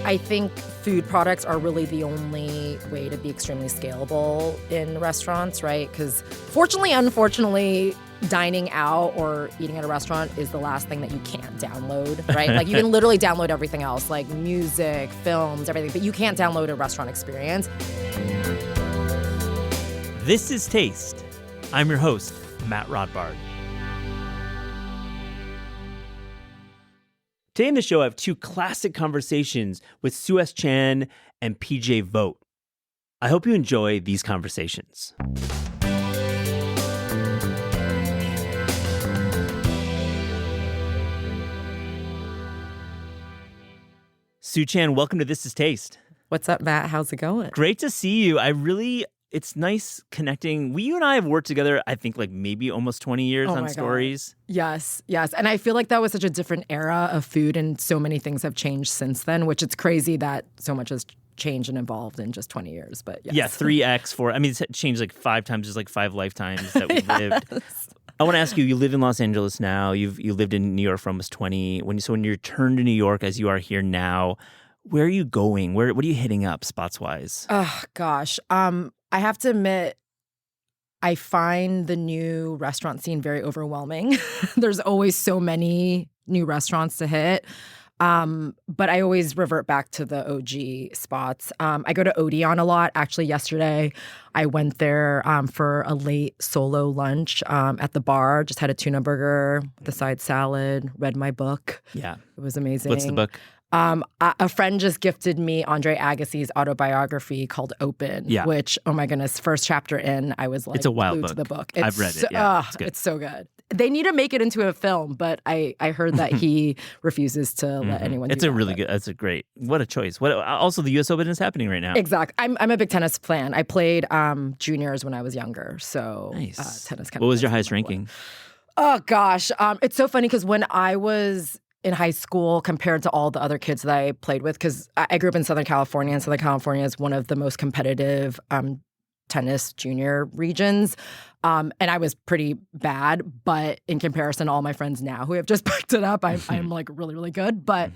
I think food products are really the only way to be extremely scalable in restaurants, right? Because fortunately, unfortunately, dining out or eating at a restaurant is the last thing that you can't download, right? Like you can literally download everything else, like music, films, everything, but you can't download a restaurant experience. This is Taste. I'm your host, Matt Rodbard. Today in the show, I have two classic conversations with Suez Chan and PJ Vogt. I hope you enjoy these conversations. Sue Chan, welcome to This is Taste. What's up, Matt? How's it going? Great to see you. It's nice connecting. You and I have worked together, I think, like maybe almost 20 years on stories. Yes. And I feel like that was such a different era of food, and so many things have changed since then, which it's crazy that so much has changed and evolved in just 20 years. But yes. Yeah, 3x, 4. I mean, it's changed like 5 times. There's like 5 lifetimes that we've lived. I want to ask you live in Los Angeles now. You lived in New York for almost 20. When you return to New York as you are here now, where are you going? What are you hitting up spots-wise? Oh, gosh. I have to admit, I find the new restaurant scene very overwhelming. There's always so many new restaurants to hit. But I always revert back to the OG spots. I go to Odeon a lot. Actually, yesterday, I went there for a late solo lunch at the bar. Just had a tuna burger with a side salad, read my book. Yeah. It was amazing. What's the book? A friend just gifted me Andre Agassi's autobiography called Open, which, oh my goodness, first chapter in, I was like, it's a wild glued book. to the book. I've read it. Yeah, it's so good. They need to make it into a film, but I heard that he refuses to let anyone do It's a really good, that's a great, what a choice. Also, the U.S. Open is happening right now. Exactly. I'm a big tennis fan. I played juniors when I was younger, so nice. Tennis kind of. What was your highest ranking? Oh, gosh. It's so funny because when I was in high school compared to all the other kids that I played with, because I grew up in Southern California, and Southern California is one of the most competitive tennis junior regions. And I was pretty bad, but in comparison to all my friends now who have just picked it up, I'm like really, really good. But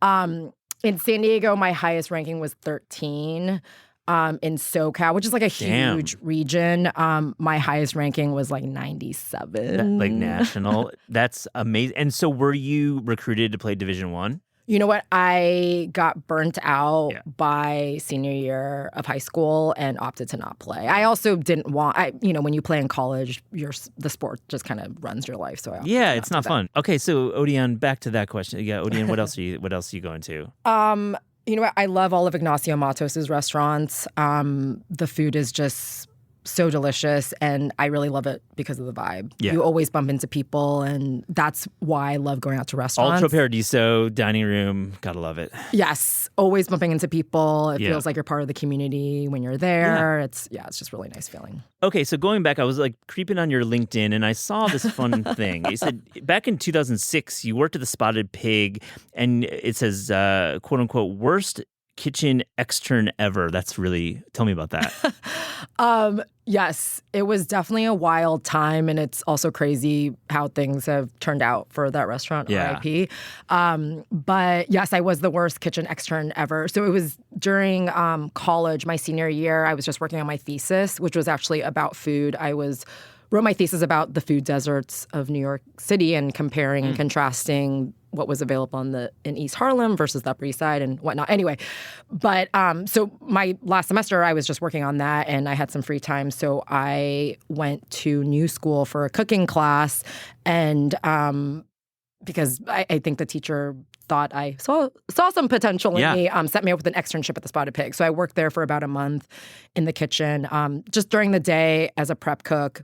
in San Diego, my highest ranking was 13. In SoCal, which is like a huge region, my highest ranking was like 97. Like national. That's amazing. And so were you recruited to play Division I? You know what? I got burnt out by senior year of high school and opted to not play. I also didn't want, when you play in college, the sport just kind of runs your life. So it's not fun. Okay, so Odeon, back to that question. Yeah, Odeon, what else are you going to? You know what? I love all of Ignacio Matos' restaurants. The food is just so delicious, and I really love it because of the vibe. Yeah. You always bump into people, and that's why I love going out to restaurants. Ultra Paradiso, dining room, gotta love it. Yes, always bumping into people. It feels like you're part of the community when you're there. Yeah. It's just really nice feeling. Okay, so going back, I was like creeping on your LinkedIn, and I saw this fun thing. You said back in 2006, you worked at the Spotted Pig, and it says, quote unquote, worst kitchen extern ever. Tell me about that. Yes, it was definitely a wild time, and it's also crazy how things have turned out for that restaurant, RIP. But yes, I was the worst kitchen extern ever. So it was during college, my senior year. I was just working on my thesis, which was actually about food. Wrote my thesis about the food deserts of New York City and comparing and contrasting what was available in East Harlem versus the Upper East Side and whatnot. Anyway, but so my last semester, I was just working on that, and I had some free time. So I went to New School for a cooking class, and because I think the teacher thought I saw some potential in me, set me up with an externship at the Spotted Pig. So I worked there for about a month in the kitchen, just during the day as a prep cook.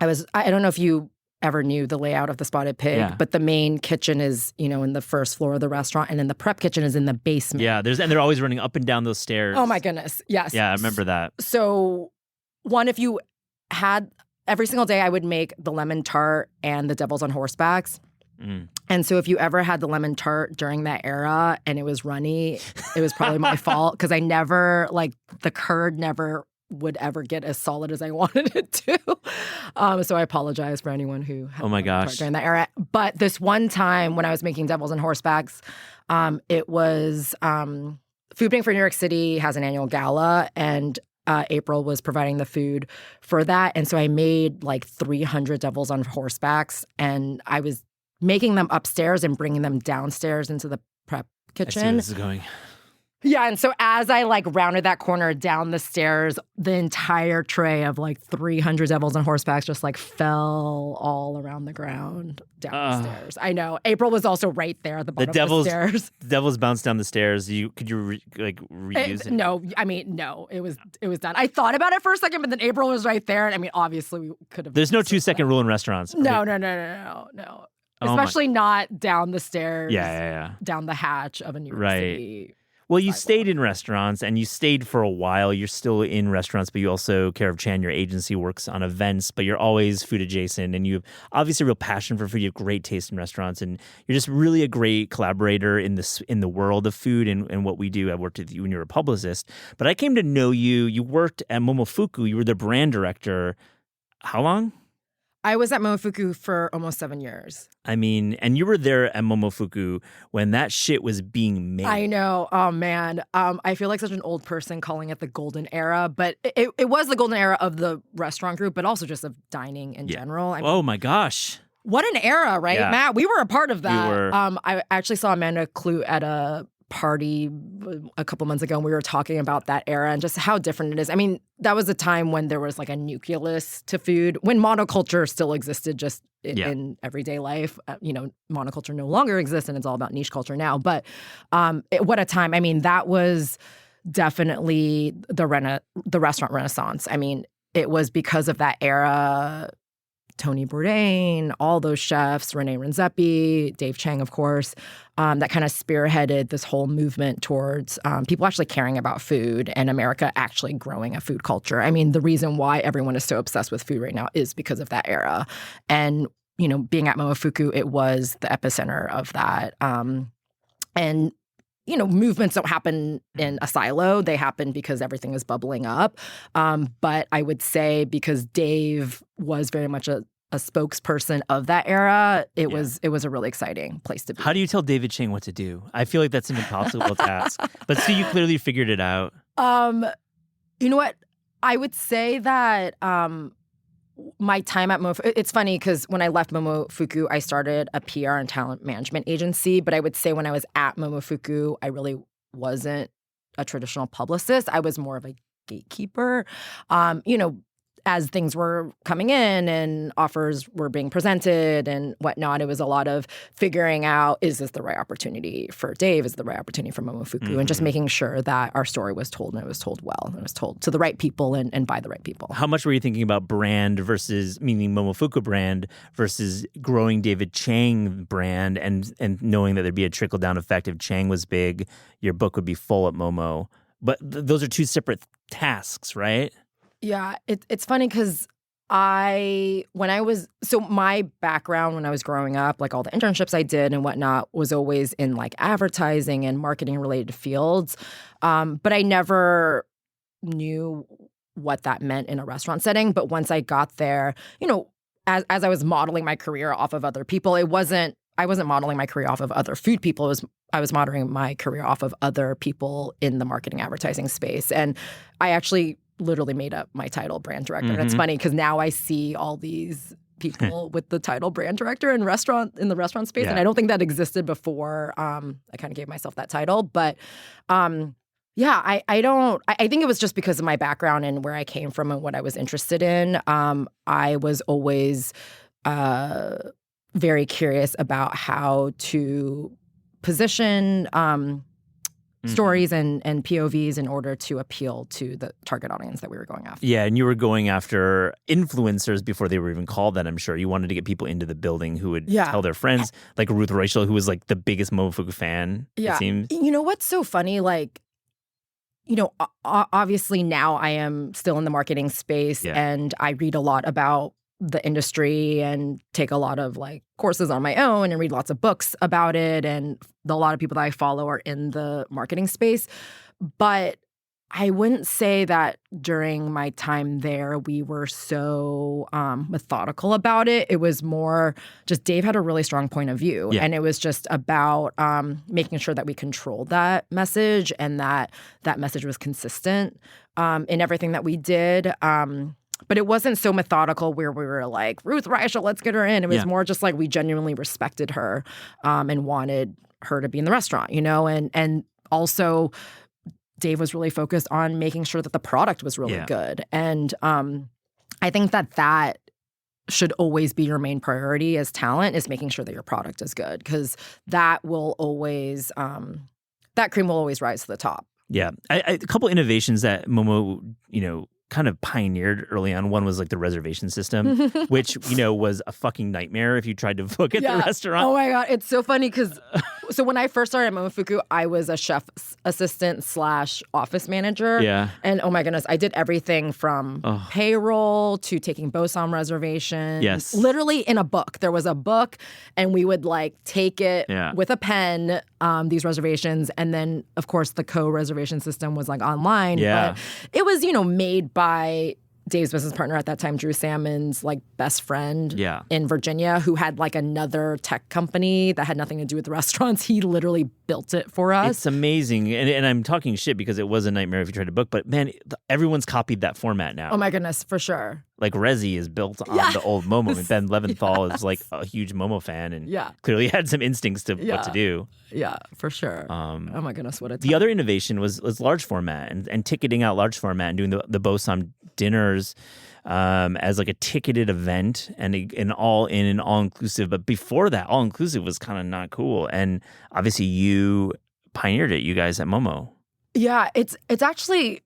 I don't know if you ever knew the layout of the Spotted Pig, but the main kitchen is, in the first floor of the restaurant, and then the prep kitchen is in the basement. Yeah, and they're always running up and down those stairs. Oh my goodness, yes. Yeah, I remember that. So, if you had, every single day I would make the lemon tart and the Devils on Horsebacks. And so if you ever had the lemon tart during that era and it was runny, it was probably my fault, because I never, the curd never would ever get as solid as I wanted it to. So I apologize for anyone who had Oh my gosh. during that era. But this one time when I was making Devils and Horsebacks, it was Food Bank for New York City has an annual gala, and April was providing the food for that. And so I made like 300 Devils on Horsebacks, and I was making them upstairs and bringing them downstairs into the prep kitchen. I see where this is going. Yeah, and so as I like rounded that corner down the stairs, the entire tray of like 300 Devils on Horsebacks just like fell all around the ground down the stairs. I know. April was also right there at the bottom of the stairs. The Devils bounced down the stairs. Could you reuse it? No, I mean, no. It was done. I thought about it for a second, but then April was right there, and I mean, obviously we could have. There's no 2-second rule in restaurants. No. Especially not down the stairs. Yeah. Down the hatch of a New York City. Well, you stayed in restaurants, and you stayed for a while. You're still in restaurants, but you also, Care of Chan, your agency works on events, but you're always food adjacent, and you have obviously a real passion for food. You have great taste in restaurants, and you're just really a great collaborator in the world of food and what we do. I worked with you when you were a publicist, but I came to know you. You worked at Momofuku. You were the brand director. How long? I was at Momofuku for almost 7 years. I mean, and you were there at Momofuku when that shit was being made. I know. Oh, man. I feel like such an old person calling it the golden era, but it was the golden era of the restaurant group, but also just of dining in general. I mean, oh, my gosh. What an era, right, Matt? We were a part of that. We were. I actually saw Amanda Clute at a party a couple months ago, and we were talking about that era and just how different it is. I mean, that was a time when there was like a nucleus to food, when monoculture still existed just in everyday life. Monoculture no longer exists, and it's all about niche culture now. But what a time. I mean, that was definitely the restaurant renaissance. I mean, it was because of that era. Tony Bourdain, all those chefs, Rene Redzepi, Dave Chang, of course, that kind of spearheaded this whole movement towards people actually caring about food and America actually growing a food culture. I mean, the reason why everyone is so obsessed with food right now is because of that era. And, being at Momofuku, it was the epicenter of that. And movements don't happen in a silo. They happen because everything is bubbling up. But I would say because Dave was very much a spokesperson of that era, it was a really exciting place to be. How do you tell David Chang what to do? I feel like that's an impossible task. But so you clearly figured it out. You know what? I would say that my time at Momofuku, it's funny because when I left Momofuku, I started a PR and talent management agency. But I would say when I was at Momofuku, I really wasn't a traditional publicist. I was more of a gatekeeper. As things were coming in and offers were being presented and whatnot, it was a lot of figuring out, is this the right opportunity for Dave? Is it the right opportunity for Momofuku? Mm-hmm. And just making sure that our story was told, and it was told well, and it was told to the right people and by the right people. How much were you thinking about brand versus, meaning Momofuku brand, versus growing David Chang brand and knowing that there'd be a trickle-down effect? If Chang was big, your book would be full at Momo. But those are two separate tasks, right? Yeah, it's funny because my background when I was growing up, like all the internships I did and whatnot, was always in like advertising and marketing related fields. But I never knew what that meant in a restaurant setting. But once I got there, as I was modeling my career off of other people, I wasn't modeling my career off of other food people. I was modeling my career off of other people in the marketing advertising space. And I actually literally made up my title, brand director. Mm-hmm. And it's funny because now I see all these people with the title brand director in the restaurant space. Yeah. And I don't think that existed before I kind of gave myself that title. But I think it was just because of my background and where I came from and what I was interested in. I was always very curious about how to position stories and POVs in order to appeal to the target audience that we were going after. Yeah, and you were going after influencers before they were even called that, I'm sure. You wanted to get people into the building who would tell their friends, like Ruth Rachel, who was like the biggest Momofuku fan, it seems. You know what's so funny? Like, obviously now I am still in the marketing space and I read a lot about the industry and take a lot of like courses on my own and read lots of books about it. And a lot of people that I follow are in the marketing space. But I wouldn't say that during my time there we were so methodical about it. It was more just Dave had a really strong point of view. Yeah. And it was just about making sure that we controlled that message and that that message was consistent in everything that we did. But it wasn't so methodical where we were like, Ruth Reichel, let's get her in. It was more just like we genuinely respected her and wanted her to be in the restaurant, you know? And also Dave was really focused on making sure that the product was really good. And I think that should always be your main priority as talent, is making sure that your product is good, because that will always that cream will always rise to the top. Yeah. A couple innovations that Momo, kind of pioneered early on. One was like the reservation system, which, was a fucking nightmare if you tried to book at the restaurant. Oh my God. It's so funny because so when I first started at Momofuku, I was a chef's assistant / office manager. Yeah. And oh my goodness, I did everything from payroll to taking Bosom reservations. Yes. Literally in a book. There was a book and we would like take it with a pen, these reservations. And then of course the co-reservation system was like online. Yeah. But it was, made by Dave's business partner at that time, Drew Salmon's like best friend in Virginia, who had like another tech company that had nothing to do with the restaurants. He literally built it for us. It's amazing. And I'm talking shit because it was a nightmare if you tried to book. But man, everyone's copied that format now. Oh my goodness, for sure. Like Resi is built on the old Momo. And Ben Leventhal is like a huge Momo fan and clearly had some instincts to what to do. Yeah, for sure. Oh my goodness, what a time. The other innovation was large format and ticketing out large format and doing the Bosom dinners as like a ticketed event and an all-inclusive. But before that, all-inclusive was kind of not cool. And obviously you pioneered it, you guys at Momo. Yeah, it's actually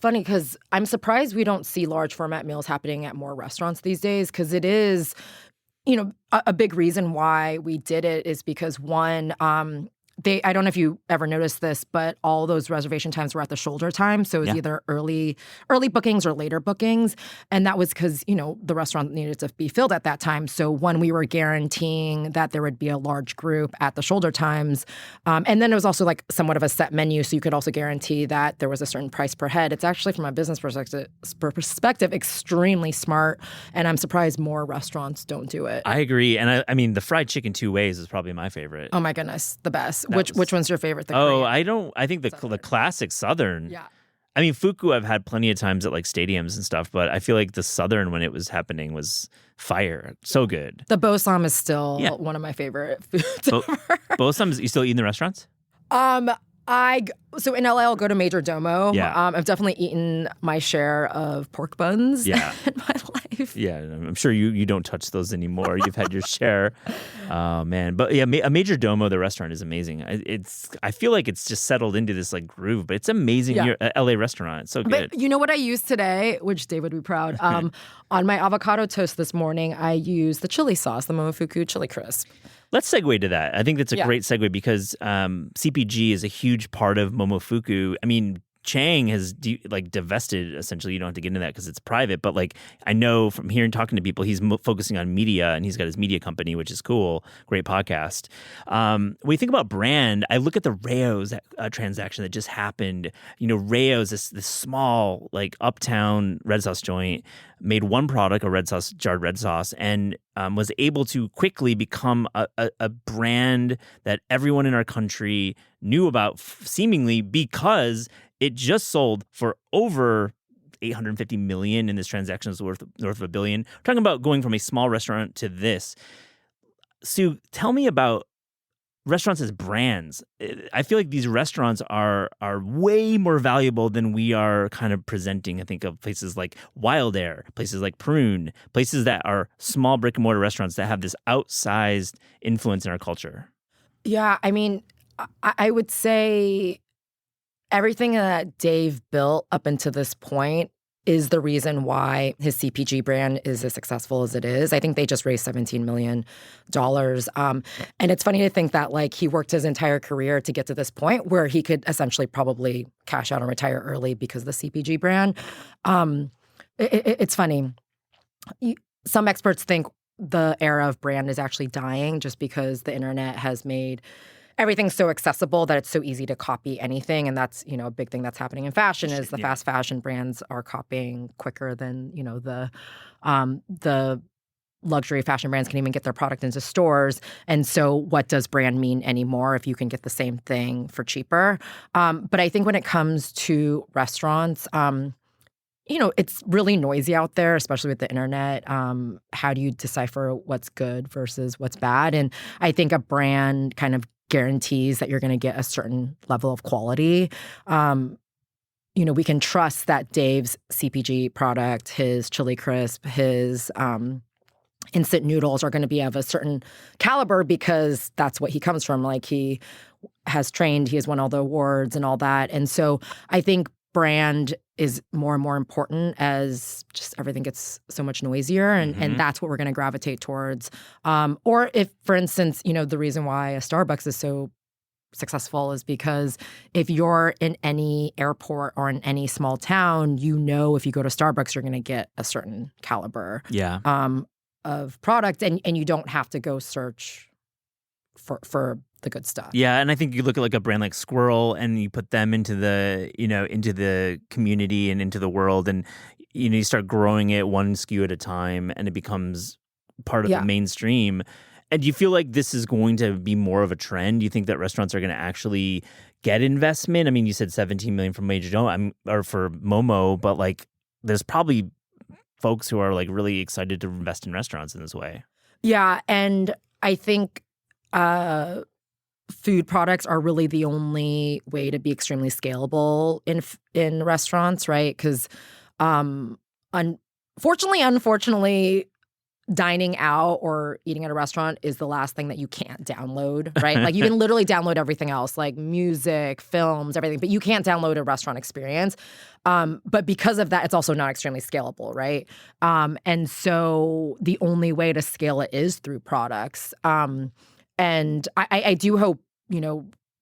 funny because I'm surprised we don't see large format meals happening at more restaurants these days, because it is, a big reason why we did it is because one, I don't know if you ever noticed this, but all those reservation times were at the shoulder time. So it was either early bookings or later bookings. And that was because, the restaurant needed to be filled at that time. So one, we were guaranteeing that there would be a large group at the shoulder times. And then it was also like somewhat of a set menu. So you could also guarantee that there was a certain price per head. It's actually, from a business perspective, extremely smart. And I'm surprised more restaurants don't do it. I agree. And I mean, the fried chicken 2 ways is probably my favorite. Oh my goodness, the best. Which one's your favorite? The Korean? I think the classic Southern. Yeah. I mean, Fuku I've had plenty of times at like stadiums and stuff, but I feel like the Southern when it was happening was fire. So good. The Bosom is still one of my favorite foods ever. Bosom, you still eat in the restaurants? So in LA, I'll go to Major Domo. Yeah. I've definitely eaten my share of pork buns in my life. Yeah, I'm sure you don't touch those anymore. You've had your share. Oh, man. But yeah, a Major Domo, the restaurant, is amazing. I feel like it's just settled into this like groove, but it's amazing. You're LA restaurant. It's so good. But you know what I used today, which Dave would be proud? On my avocado toast this morning, I used the chili sauce, the Momofuku chili crisp. Let's segue to that. I think that's a great segue because CPG is a huge part of Momofuku. I mean, Chang has divested, essentially. You don't have to get into that because it's private. But like I know from hearing talking to people, he's focusing on media and he's got his media company, which is cool. Great podcast. When you think about brand, I look at the Rayo's transaction that just happened. Rayo's this small like uptown red sauce joint made one product, a jarred red sauce, and was able to quickly become a brand that everyone in our country knew about, seemingly because it just sold for over $850 million in this transaction. Is worth north of $1 billion. We're talking about going from a small restaurant to this. Sue, tell me about restaurants as brands. I feel like these restaurants are way more valuable than we are kind of presenting. I think of places like Wild Air, places like Prune, places that are small brick and mortar restaurants that have this outsized influence in our culture. Yeah, I mean, I would say everything that Dave built up until this point is the reason why his CPG brand is as successful as it is. I think they just raised $17 million. And it's funny to think that like he worked his entire career to get to this point where he could essentially probably cash out and retire early because of the CPG brand. It's funny. Some experts think the era of brand is actually dying just because the internet has made everything's so accessible that it's so easy to copy anything. And that's, a big thing that's happening in fashion is the fast fashion brands are copying quicker than, the luxury fashion brands can even get their product into stores. And so what does brand mean anymore if you can get the same thing for cheaper? But I think when it comes to restaurants, it's really noisy out there, especially with the internet. How do you decipher what's good versus what's bad? And I think a brand kind of guarantees that you're going to get a certain level of quality. We can trust that Dave's CPG product, his chili crisp, his instant noodles are going to be of a certain caliber because that's what he comes from. Like he has trained, he has won all the awards and all that. And so I think brand is more and more important as just everything gets so much noisier. And that's what we're going to gravitate towards. Or if, for instance, the reason why a Starbucks is so successful is because if you're in any airport or in any small town, if you go to Starbucks, you're going to get a certain caliber. Yeah. Of product, and you don't have to go search for the good stuff. Yeah, and I think you look at like a brand like Squirrel, and you put them into the into the community and into the world, and you start growing it one SKU at a time, and it becomes part of the mainstream. And do you feel like this is going to be more of a trend? Do you think that restaurants are going to actually get investment? I mean, you said $17 million from Major Domo or for Momo, but like there's probably folks who are like really excited to invest in restaurants in this way. Yeah, and I think food products are really the only way to be extremely scalable in restaurants, right? Because unfortunately, dining out or eating at a restaurant is the last thing that you can't download, right? Like you can literally download everything else, like music, films, everything, but you can't download a restaurant experience. But because of that, it's also not extremely scalable, right? And so the only way to scale it is through products. And I do hope,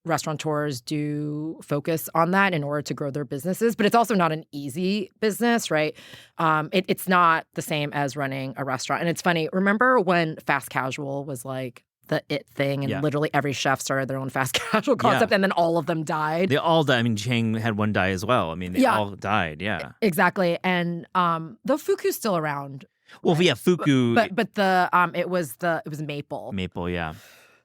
restaurateurs do focus on that in order to grow their businesses, but it's also not an easy business, right? It's not the same as running a restaurant. And it's funny, remember when fast casual was like the it thing and literally every chef started their own fast casual concept and then all of them died? They all died. I mean, Chang had one die as well. I mean, they all died, Exactly. And though Fuku's still around. Well, right? Fuku. But the it was Maple. Maple, yeah.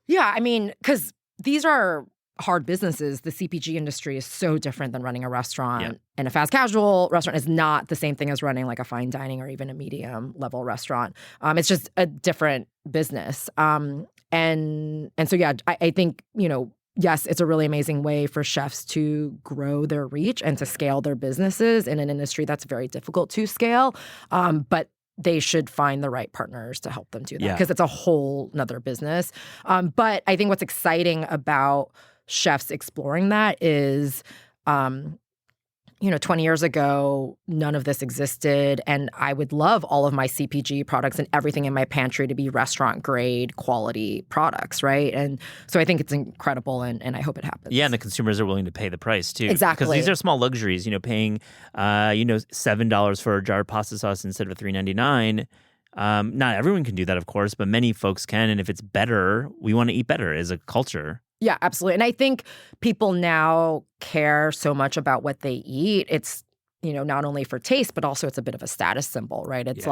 Yeah, I mean, because these are hard businesses. The CPG industry is so different than running a restaurant. And a fast casual restaurant is not the same thing as running like a fine dining or even a medium level restaurant. It's just a different business. And so, yeah, I think, yes, it's a really amazing way for chefs to grow their reach and to scale their businesses in an industry that's very difficult to scale. But they should find the right partners to help them do that because it's a whole nother business. But I think what's exciting about chefs exploring that is, 20 years ago, none of this existed. And I would love all of my CPG products and everything in my pantry to be restaurant grade quality products, right? And so I think it's incredible and I hope it happens. Yeah, and the consumers are willing to pay the price too. Exactly. Because these are small luxuries, paying, $7 for a jar of pasta sauce instead of $3.99. Not everyone can do that, of course, but many folks can. And if it's better, we want to eat better as a culture. Yeah, absolutely. And I think people now care so much about what they eat. It's, not only for taste, but also it's a bit of a status symbol, right? It's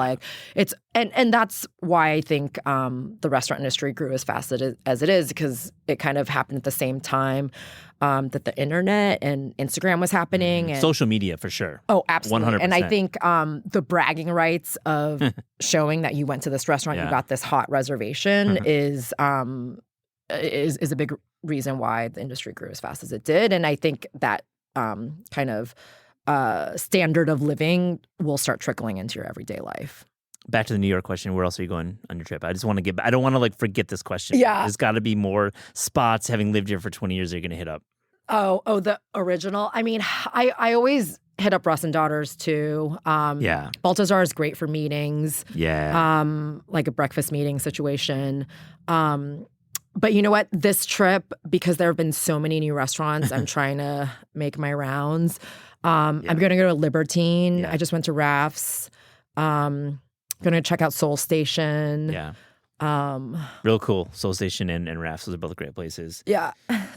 and that's why I think the restaurant industry grew as fast as it is, because it kind of happened at the same time that the internet and Instagram was happening. And social media, for sure. Oh, absolutely. 100%. And I think the bragging rights of showing that you went to this restaurant, you got this hot reservation is a big reason why the industry grew as fast as it did. And I think that kind of standard of living will start trickling into your everyday life. Back to the New York question, where else are you going on your trip? I just want to I don't want to forget this question. Yeah. There's got to be more spots, having lived here for 20 years, you're going to hit up. Oh, the original. I mean, I always hit up Russ and Daughters too. Baltazar is great for meetings. Yeah. Like a breakfast meeting situation. But you know what? This trip, because there have been so many new restaurants, I'm trying to make my rounds. I'm going to go to Libertine. I just went to Raff's. Going to check out Soul Station. Yeah. Real cool. Soul Station and Rafts, those are both great places. Yeah.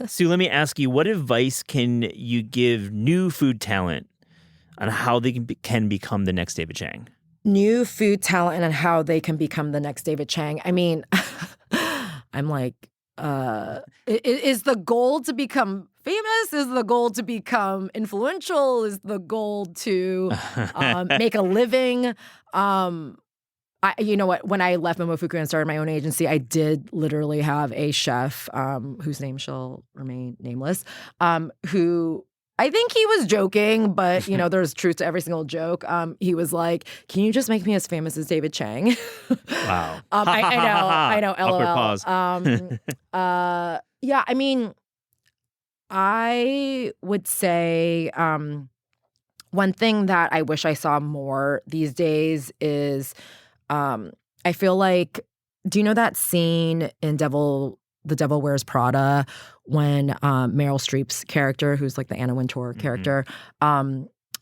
Sue, let me ask you, what advice can you give new food talent on how they can become the next David Chang? New food talent and how they can become the next David Chang. I mean, I'm like, is the goal to become famous? Is the goal to become influential? Is the goal to make a living? You know what? When I left Momofuku and started my own agency, I did literally have a chef whose name shall remain nameless, who I think he was joking, but you know, there's truth to every single joke. He was like, "Can you just make me as famous as David Chang?" Wow. I know. LOL. Awkward pause. Yeah. I mean, I would say one thing that I wish I saw more these days is. I feel like, do you know that scene in The Devil Wears Prada when Meryl Streep's character, who's like the Anna Wintour character,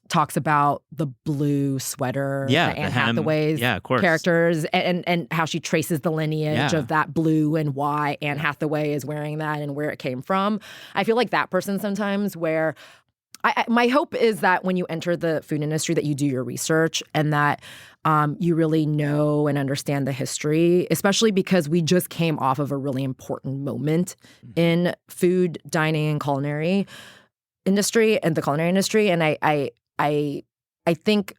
talks about the blue sweater, that Anne Hathaway's characters, and how she traces the lineage of that blue and why Anne Hathaway is wearing that and where it came from. I feel like that person sometimes where my hope is that when you enter the food industry that you do your research and that you really know and understand the history, especially because we just came off of a really important moment in food, dining, and culinary industry and the culinary industry. And I think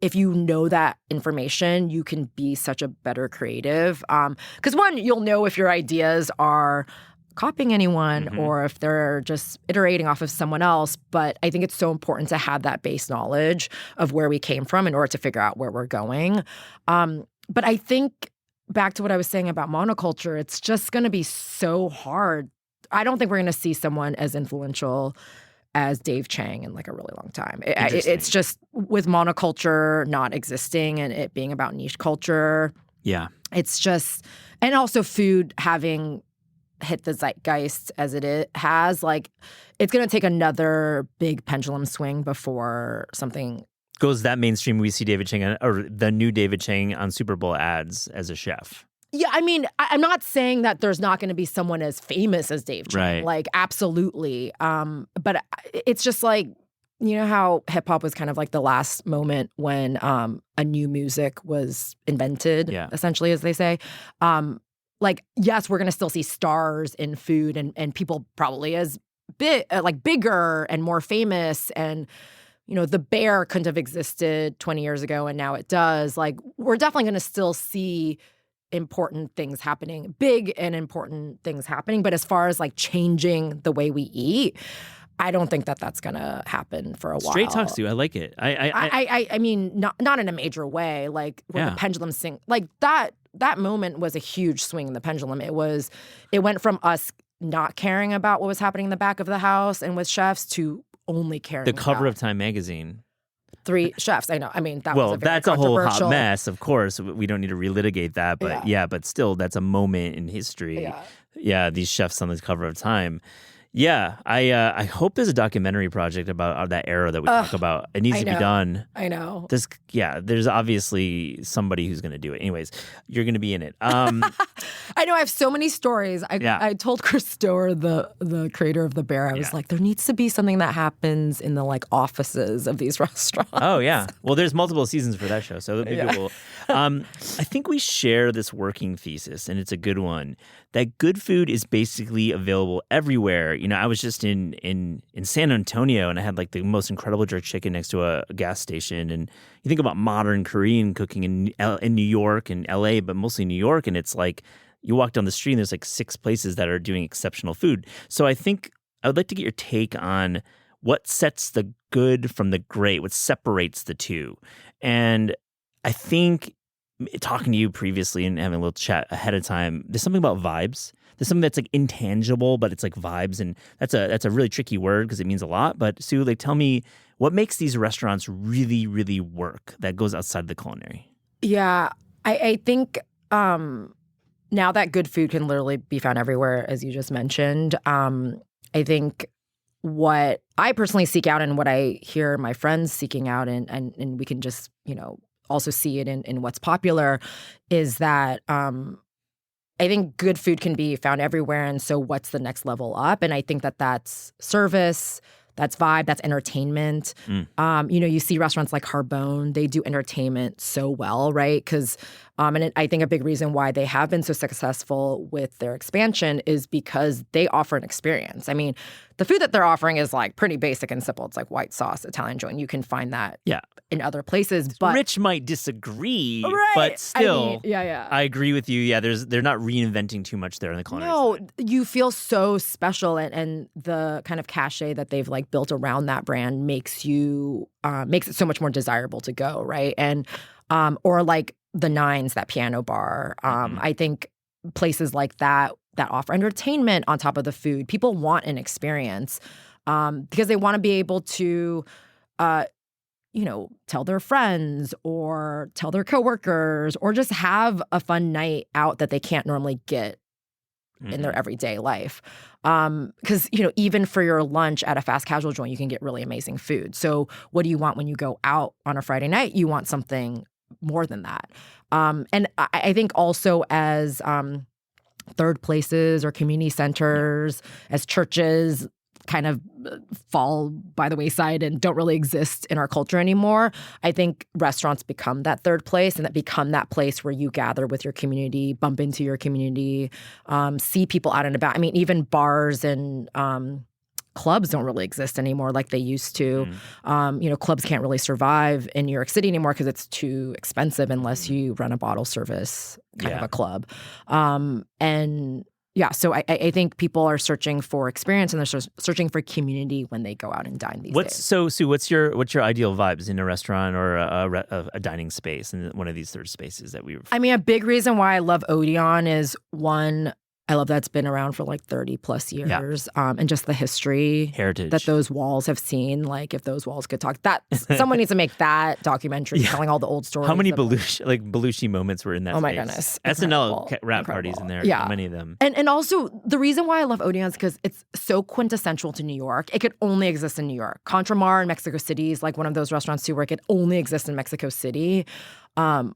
if you know that information, you can be such a better creative. Because one, you'll know if your ideas are copying anyone or if they're just iterating off of someone else. But I think it's so important to have that base knowledge of where we came from in order to figure out where we're going. But I think back to what I was saying about monoculture, it's just going to be so hard. I don't think we're going to see someone as influential as Dave Chang in like a really long time. It's just with monoculture not existing and it being about niche culture. Yeah. It's just, and also food having hit the zeitgeist as it has, like it's going to take another big pendulum swing before something goes that mainstream. We see David Chang or the new David Chang on Super Bowl ads as a chef. Yeah, I mean, I'm not saying that there's not going to be someone as famous as Dave Chang. Right. Like, absolutely. But it's just like, you know how hip hop was kind of like the last moment when a new music was invented, essentially, as they say. Like, yes, we're going to still see stars in food and people probably as bigger and more famous. And, you know, The Bear couldn't have existed 20 years ago and now it does. Like, we're definitely going to still see important things happening, big and important things happening. But as far as like changing the way we eat, I don't think that that's going to happen for a while. Straight talks to you. I like it. I mean, not in a major way. Like when the pendulum like that moment was a huge swing in the pendulum. It went from us not caring about what was happening in the back of the house and with chefs to only caring the cover about of Time magazine. 3 chefs. I know. I mean, that's a whole hot mess. Of course, we don't need to relitigate that. But but still, that's a moment in history. Yeah, these chefs on the cover of Time. Yeah, I hope there's a documentary project about that era that we talk about. It needs to be done. I know. There's obviously somebody who's going to do it. Anyways, you're going to be in it. I know. I have so many stories. I told Chris Stower, the creator of The Bear, I was like, there needs to be something that happens in the like offices of these restaurants. Oh yeah. Well, there's multiple seasons for that show, so maybe we'll. I think we share this working thesis, and it's a good one. That good food is basically available everywhere. You know, I was just in San Antonio, and I had like the most incredible jerk chicken next to a gas station. And you think about modern Korean cooking in New York and LA, but mostly New York, and it's like you walk down the street and there's like 6 places that are doing exceptional food. So I think I would like to get your take on what sets the good from the great, what separates the two. And I think talking to you previously and having a little chat ahead of time, there's something about vibes. There's something that's like intangible, but it's like vibes, and that's a really tricky word because it means a lot. But Sue, like, tell me what makes these restaurants really, really work that goes outside the culinary. Yeah, I think now that good food can literally be found everywhere, as you just mentioned, I think what I personally seek out and what I hear my friends seeking out, and we can just, you know, also see it in what's popular, is that I think good food can be found everywhere. And so what's the next level up? And I think that that's service, that's vibe, that's entertainment. You see restaurants like Harbone, they do entertainment so well, right? Because, I think a big reason why they have been so successful with their expansion is because they offer an experience. I mean, the food that they're offering is like pretty basic and simple. It's like white sauce, Italian joint. You can find that in other places. But Rich might disagree, right. but still, I agree with you. Yeah, they're not reinventing too much there in the culinary side. You feel so special, and the kind of cachet that they've like built around that brand makes it so much more desirable to go, right? And or like the Nines, that piano bar. I think places like that offer entertainment on top of the food. People want an experience because they want to be able to tell their friends or tell their coworkers or just have a fun night out that they can't normally get in their everyday life. Because, even for your lunch at a fast casual joint, you can get really amazing food. So what do you want when you go out on a Friday night? You want something more than that. And I think also as third places or community centers, as churches kind of fall by the wayside and don't really exist in our culture anymore, I think restaurants become that third place and that become that place where you gather with your community, bump into your community, see people out and about. I mean, even bars and clubs don't really exist anymore like they used to. Clubs can't really survive in New York City anymore because it's too expensive unless you run a bottle service kind of a club. So I think people are searching for experience and they're searching for community when they go out and dine these days. So, Sue, what's your ideal vibes in a restaurant or a dining space in one of these third spaces that we've... I mean, a big reason why I love Odeon is, one, I love that it's been around for like 30 plus years. And just the heritage that those walls have seen. Like, if those walls could talk, someone needs to make that documentary telling all the old stories. How many Belushi moments were in that space? Oh my goodness. SNL rap parties in there. Yeah. How many of them? And also, the reason why I love Odeon is because it's so quintessential to New York. It could only exist in New York. Contramar in Mexico City is like one of those restaurants too where it could only exist in Mexico City.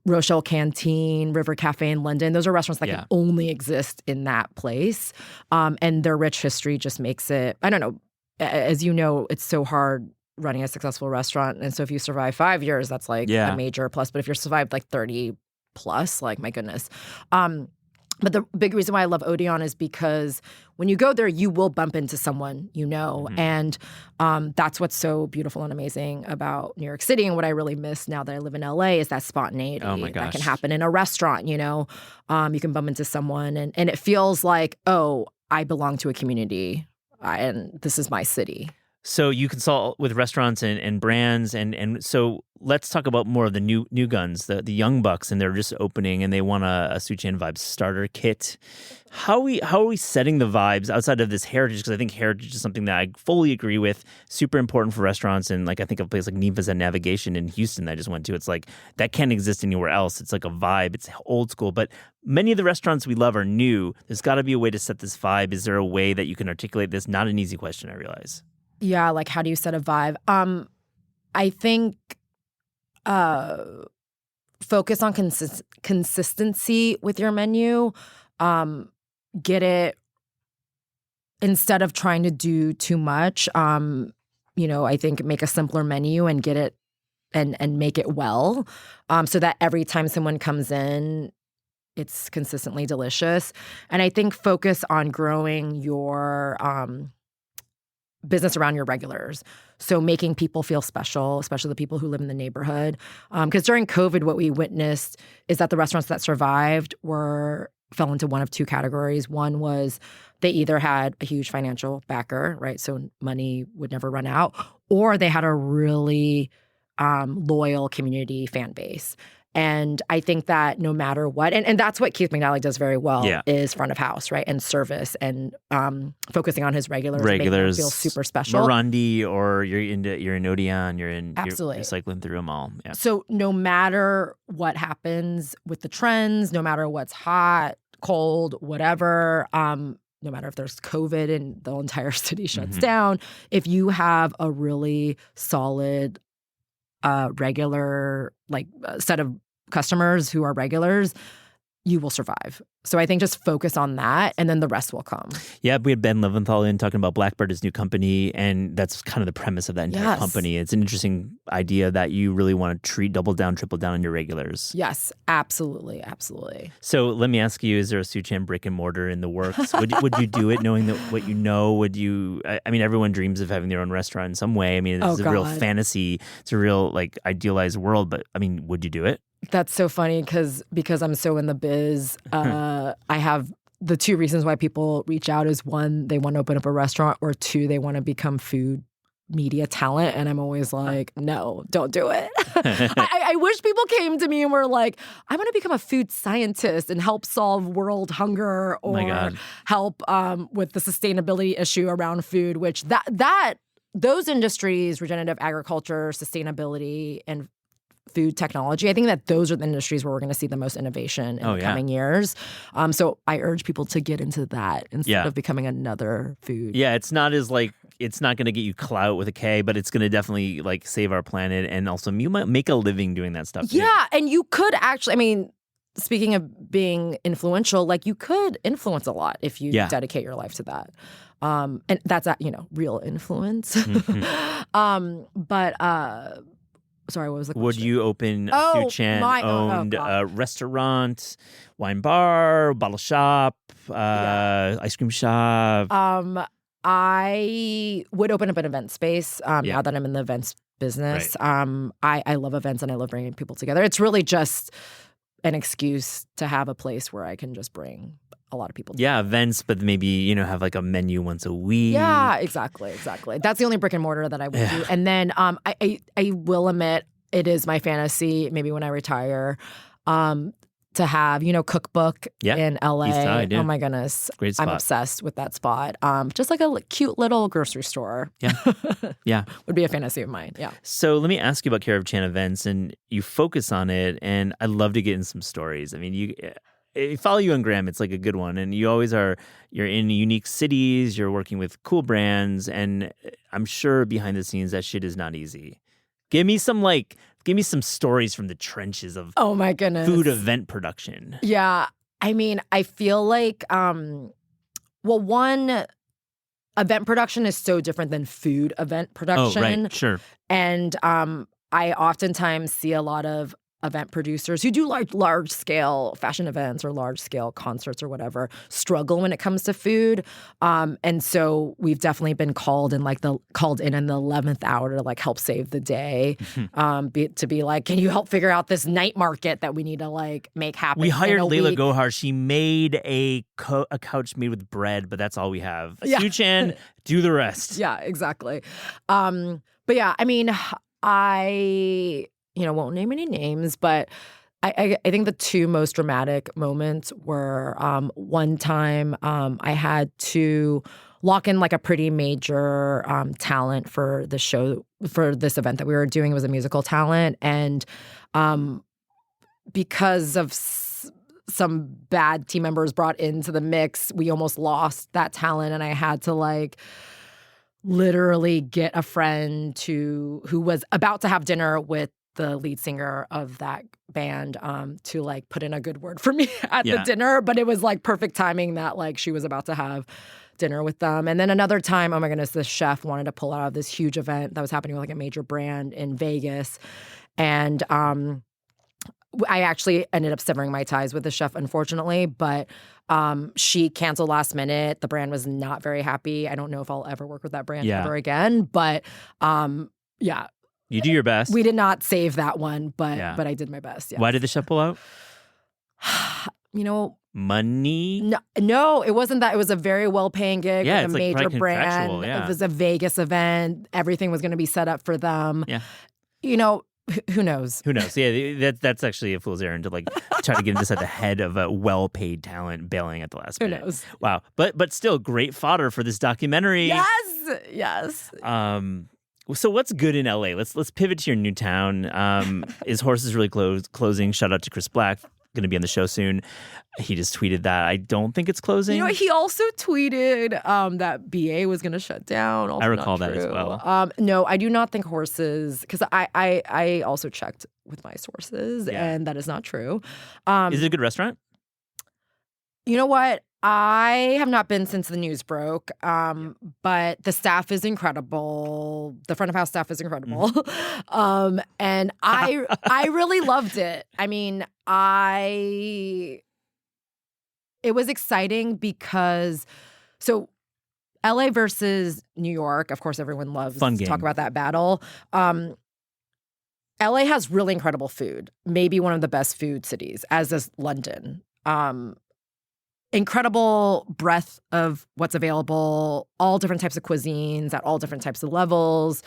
Rochelle Canteen, River Cafe in London. Those are restaurants that can only exist in that place. And their rich history just makes it, I don't know, as you know, it's so hard running a successful restaurant. And so if you survive 5 years, that's like a major plus. But if you're survived like 30 plus, like my goodness. But the big reason why I love Odeon is because when you go there, you will bump into someone you know. And that's what's so beautiful and amazing about New York City. And what I really miss now that I live in LA is that spontaneity that can happen in a restaurant, You can bump into someone and it feels like, oh, I belong to a community and this is my city. So you consult with restaurants and brands, and so let's talk about more of the new guns, the young bucks, and they're just opening and they want a Suchan Vibes starter kit. How are we setting the vibes outside of this heritage? Because I think heritage is something that I fully agree with, super important for restaurants. And like I think of a place like Nivas and Navigation in Houston that I just went to. It's like that can't exist anywhere else. It's like a vibe. It's old school, but many of the restaurants we love are new. There's got to be a way to set this vibe. Is there a way that you can articulate this? Not an easy question, I realize. Yeah, like how do you set a vibe? I think focus on consistency with your menu. Get it instead of trying to do too much. I think make a simpler menu and get it and make it well, so that every time someone comes in, it's consistently delicious. And I think focus on growing your business around your regulars. So making people feel special, especially the people who live in the neighborhood. Because during COVID, what we witnessed is that the restaurants that survived fell into one of two categories. One was they either had a huge financial backer, right? So money would never run out, or they had a really loyal community fan base. And I think that no matter what, and that's what Keith McNally does very well, is front of house, right? And service and focusing on his regulars. Making them feel super special. Morandi, or you're in Odeon, Absolutely. You're cycling through them all. Yeah. So no matter what happens with the trends, no matter what's hot, cold, whatever, no matter if there's COVID and the entire city shuts down, if you have a really solid regular set of customers who are regulars, you will survive. So I think just focus on that, and then the rest will come. Yeah, we had Ben Leventhal in talking about Blackbird, his new company, and that's kind of the premise of that entire company. It's an interesting idea that you really want to double down, triple down on your regulars. Yes, absolutely, absolutely. So let me ask you, is there a Suchan brick and mortar in the works? Would you do it knowing that what you know? Would you, I mean, everyone dreams of having their own restaurant in some way. I mean, it's a real fantasy. It's a real like idealized world, but I mean, would you do it? That's so funny because I'm so in the biz. I have the two reasons why people reach out is one, they want to open up a restaurant, or two, they want to become food media talent. And I'm always like, no, don't do it. I wish people came to me and were like, I want to become a food scientist and help solve world hunger or help with the sustainability issue around food, which those industries, regenerative agriculture, sustainability, and food technology, I think that those are the industries where we're going to see the most innovation in the coming years. So I urge people to get into that instead of becoming another food. Yeah, it's not going to get you clout with a K, but it's going to definitely like save our planet, and also you might make a living doing that stuff. Yeah, and you could actually, I mean, speaking of being influential, like you could influence a lot if you dedicate your life to that. And that's, real influence. Sorry, what was the question? Would you open a Suchan-owned restaurant, wine bar, bottle shop, ice cream shop? I would open up an event space now that I'm in the events business. Right. I love events and I love bringing people together. It's really just an excuse to have a place where I can just bring a lot of people together. Yeah, events, but maybe, have like a menu once a week. Yeah, exactly. That's the only brick and mortar that I would do. And then I will admit, it is my fantasy, maybe when I retire, to have, cookbook in LA. East Side, Oh my goodness. Great spot. I'm obsessed with that spot. Just like a cute little grocery store. Yeah. Would be a fantasy of mine. Yeah. So let me ask you about Care of Chan events, and you focus on it, and I'd love to get in some stories. I mean, I follow you on Graham. It's like a good one. And you always you're in unique cities, you're working with cool brands, and I'm sure behind the scenes that shit is not easy. Give me some stories from the trenches of oh my goodness food event production. Yeah. I mean, I feel like one, event production is so different than food event production. Oh, right, sure. And I oftentimes see a lot of event producers who do like large scale fashion events or large scale concerts or whatever struggle when it comes to food. And so we've definitely been called in the 11th hour to like help save the day. To be like, can you help figure out this night market that we need to like make happen? We hired Layla Gohar. She made a couch made with bread, but that's all we have. Yeah. Suchan, do the rest. Yeah, exactly. But yeah, I mean, I won't name any names, but I think the two most dramatic moments were one time I had to lock in like a pretty major talent for the show, for this event that we were doing. It was a musical talent. And because of some bad team members brought into the mix, we almost lost that talent. And I had to like literally get a friend who was about to have dinner with the lead singer of that band to like put in a good word for me at the dinner. But it was like perfect timing that like she was about to have dinner with them. And then another time, oh my goodness, this chef wanted to pull out of this huge event that was happening with like a major brand in Vegas. And I actually ended up severing my ties with the chef, unfortunately, but she canceled last minute. The brand was not very happy. I don't know if I'll ever work with that brand ever again, but yeah. You do your best. We did not save that one, but I did my best. Yes. Why did the chef pull out? Money? No, it wasn't that. It was a very well-paying gig with a major brand. Yeah. It was a Vegas event. Everything was going to be set up for them. Yeah. Who knows? Who knows? Yeah, that's actually a fool's errand to like try to get this at the head of a well-paid talent bailing at the last minute. Who knows? Wow. But still great fodder for this documentary. Yes. So what's good in LA? Let's pivot to your new town. Is Horses Really closing? Shout out to Chris Black. Going to be on the show soon. He just tweeted that. I don't think it's closing. He also tweeted that BA was going to shut down. Also I recall that as well. No, I do not think Horses, because I also checked with my sources, and that is not true. Is it a good restaurant? You know what? I have not been since the news broke, but the staff is incredible. The front of house staff is incredible. And I really loved it. I mean, it was exciting because, so LA versus New York, of course, everyone loves Fun to game. talk about that battle. LA has really incredible food, maybe one of the best food cities, as does London. Incredible breadth of what's available, all different types of cuisines at all different types of levels.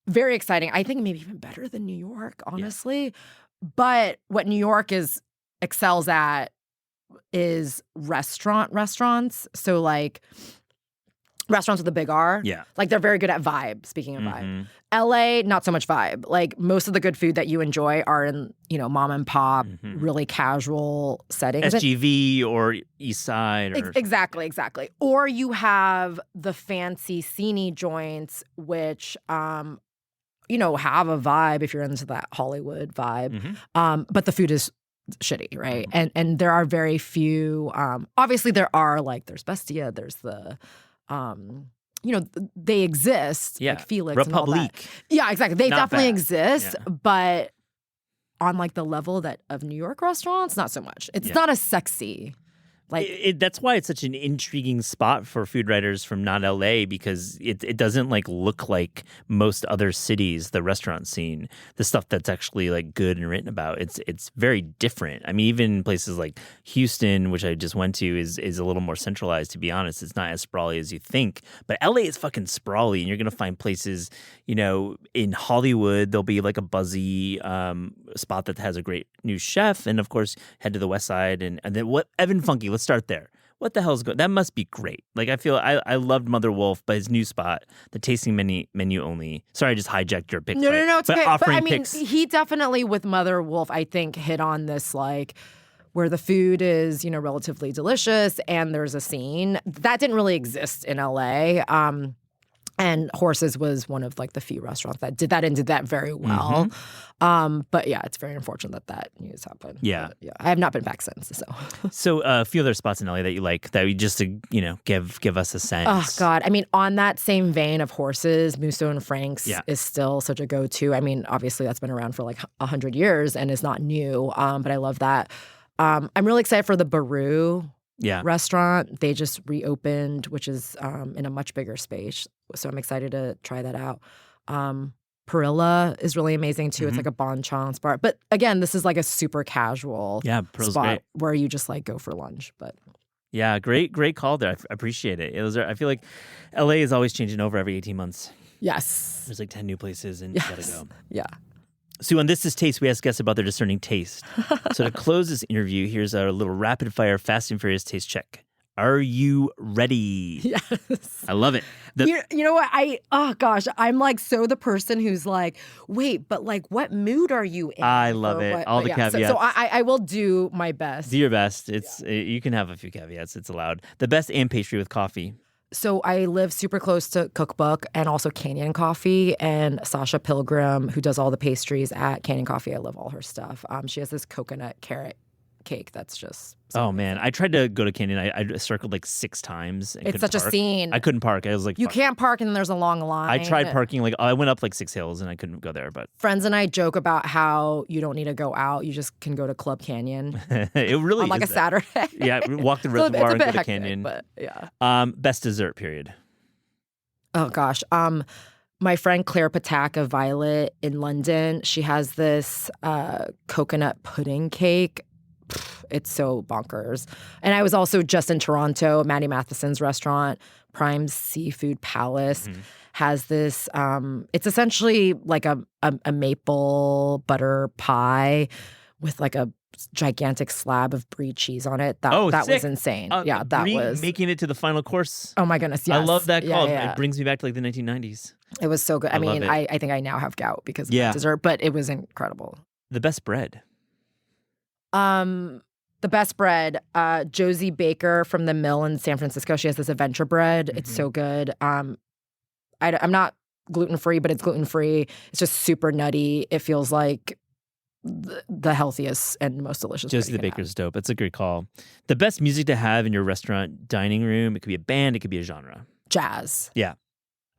Very exciting. I think maybe even better than New York, honestly. Yeah. But what New York excels at is restaurants. So like restaurants with a big R. Yeah. Like they're very good at vibe, speaking of vibe. LA, not so much vibe. Like most of the good food that you enjoy are in, mom and pop, really casual settings. SGV or East Side. Or exactly. Or you have the fancy sceney joints, which, have a vibe if you're into that Hollywood vibe. But the food is shitty, right? And there are very few, obviously there are there's Bestia, there's the, they exist, like Felix Republique. and all that. Yeah, exactly. They not definitely bad. exist, but on the level of New York restaurants, not so much. It's not as sexy. That's why it's such an intriguing spot for food writers from not LA, because it doesn't look like most other cities, the restaurant scene, the stuff that's actually good and written about. It's very different. I mean, even places like Houston, which I just went to, is a little more centralized, to be honest. It's not as sprawly as you think. But LA is fucking sprawly, and you're gonna find places, in Hollywood, there'll be a buzzy spot that has a great new chef, and of course head to the West Side and then what Evan Funky. Let's start there. What the hell's going? That must be great. I feel I loved Mother Wolf, but his new spot, the tasting menu only. Sorry, I just hijacked your pick. No, it's okay. But I mean, picks. He definitely with Mother Wolf, I think, hit on this where the food is relatively delicious and there's a scene that didn't really exist in LA. And Horses was one of the few restaurants that did that and did that very well. But yeah, it's very unfortunate that news happened. Yeah. But, I have not been back since. So a few other spots in LA that you like that you just to give us a sense. Oh God, I mean, on that same vein of Horses, Musso and Frank's is still such a go-to. I mean, obviously that's been around for 100 years and is not new. But I love that. I'm really excited for the Baru restaurant. They just reopened, which is in a much bigger space. So I'm excited to try that out. Perilla is really amazing too. It's a bonchon spot. But again, this is a super casual spot where you just go for lunch. But yeah, great call there. I appreciate it. I feel like LA is always changing over every 18 months. Yes. There's 10 new places and you gotta go. Yeah. So on This Is Taste, we ask guests about their discerning taste. So to close this interview, here's our little rapid fire Fast and Furious taste check. Are you ready? Yes. I love it. You know what? I'm so the person who's wait, but what mood are you in? I love it. All the caveats. So I will do my best. Do your best. You can have a few caveats. It's allowed. The best and pastry with coffee. So I live super close to Cookbook and also Canyon Coffee, and Sasha Pilgrim, who does all the pastries at Canyon Coffee. I love all her stuff. She has this coconut carrot cake that's just oh man, I tried to go to Canyon. I circled 6 times and it's such park. A scene. I couldn't park. I was you can't park and then there's a long line. I tried parking I went up 6 hills and I couldn't go there. But friends and I joke about how you don't need to go out, you just can go to Club Canyon. It really on is a Saturday. Yeah, walk the reservoir and go to hectic, Canyon. But yeah. Best dessert period. Oh gosh. My friend Claire Patak of Violet in London, she has this coconut pudding cake. It's so bonkers. And I was also just in Toronto, Maddie Matheson's restaurant, Prime Seafood Palace, has this, it's essentially a maple butter pie with a gigantic slab of brie cheese on it. That was insane. That brie was making it to the final course. Oh my goodness, yes. I love that call. Yeah. It brings me back to the 1990s. It was so good. I mean, I think I now have gout because of that dessert, but it was incredible. The best bread. The best bread, Josie Baker from the Mill in San Francisco. She has this adventure bread. It's so good. I'm not gluten-free, but it's gluten-free. It's just super nutty. It feels like the healthiest and most delicious. Josie the Baker's dope. That's a great call. The best music to have in your restaurant dining room. It could be a band. It could be a genre. Jazz. Yeah.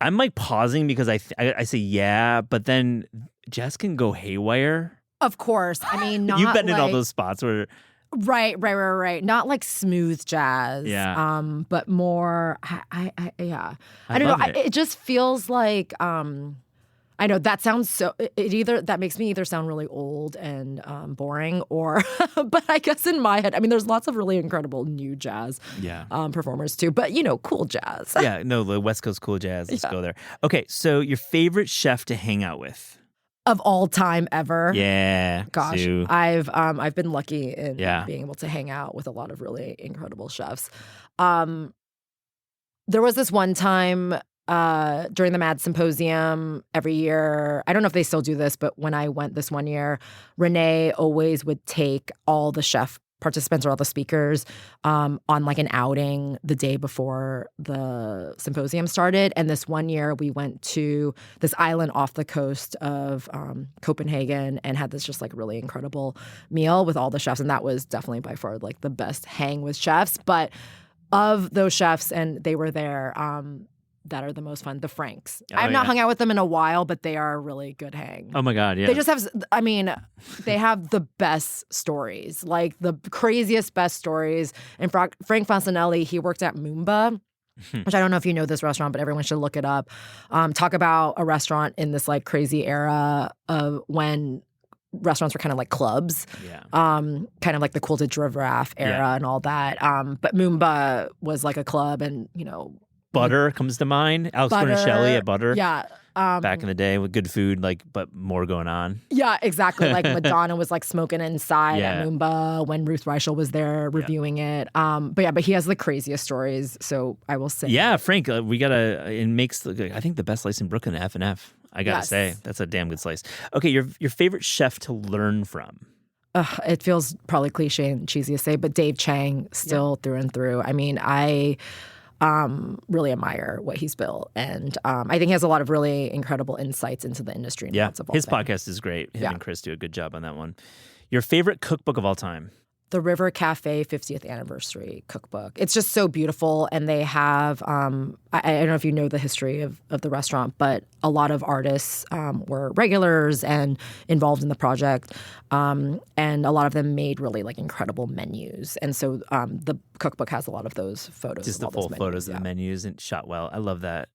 I'm like pausing because I say yeah, but then jazz can go haywire. Of course. I mean, not You've been like, in all those spots where. Right. Not like smooth jazz. Yeah. But more. Yeah. I don't know. It just feels like. I know that sounds so. That makes me either sound really old and boring, or. But I guess in my head, I mean, there's lots of really incredible new jazz. Performers too, but cool jazz. Yeah. No, the West Coast cool jazz. Let's go there. Okay. So your favorite chef to hang out with. Of all time ever. Yeah. Gosh. Sue. I've been lucky in being able to hang out with a lot of really incredible chefs. There was this one time during the Mad Symposium every year. I don't know if they still do this, but when I went this one year, Renee always would take all the chef participants or all the speakers on like an outing the day before the symposium started. And this one year we went to this island off the coast of Copenhagen and had this just like really incredible meal with all the chefs. And that was definitely by far like the best hang with chefs. But of those chefs, and they were there, that are the most fun, the Franks. I've not hung out with them in a while, but they are a really good hang. Oh my God, yeah. They just have, they have the best stories, like the craziest, best stories. And Frank Fasinelli, he worked at Moomba, which I don't know if you know this restaurant, but everyone should look it up. Talk about a restaurant in this like crazy era of when restaurants were kind of like clubs, kind of like the Quilted Giraffe era and all that. But Moomba was like a club, and Butter comes to mind. Alex Bernicelli at Butter. Yeah. Back in the day with good food, but more going on. Yeah, exactly. Like Madonna was like smoking inside at Moomba when Ruth Reichel was there reviewing it. But he has the craziest stories. So I will say. Yeah, Frank, we gotta. It makes I think the best slice in Brooklyn, F&F. I gotta say that's a damn good slice. Okay, your favorite chef to learn from. It feels probably cliche and cheesy to say, but Dave Chang still through and through. I mean, I really admire what he's built, and I think he has a lot of really incredible insights into the industry. And his podcast is great. Him and Chris do a good job on that one. Your favorite cookbook of all time? The River Cafe 50th Anniversary Cookbook. It's just so beautiful, and they have I don't know if you know the history of the restaurant, but a lot of artists were regulars and involved in the project, and a lot of them made really like incredible menus. And so the cookbook has a lot of those photos. Just of the full photos of the menus and shot well. I love that.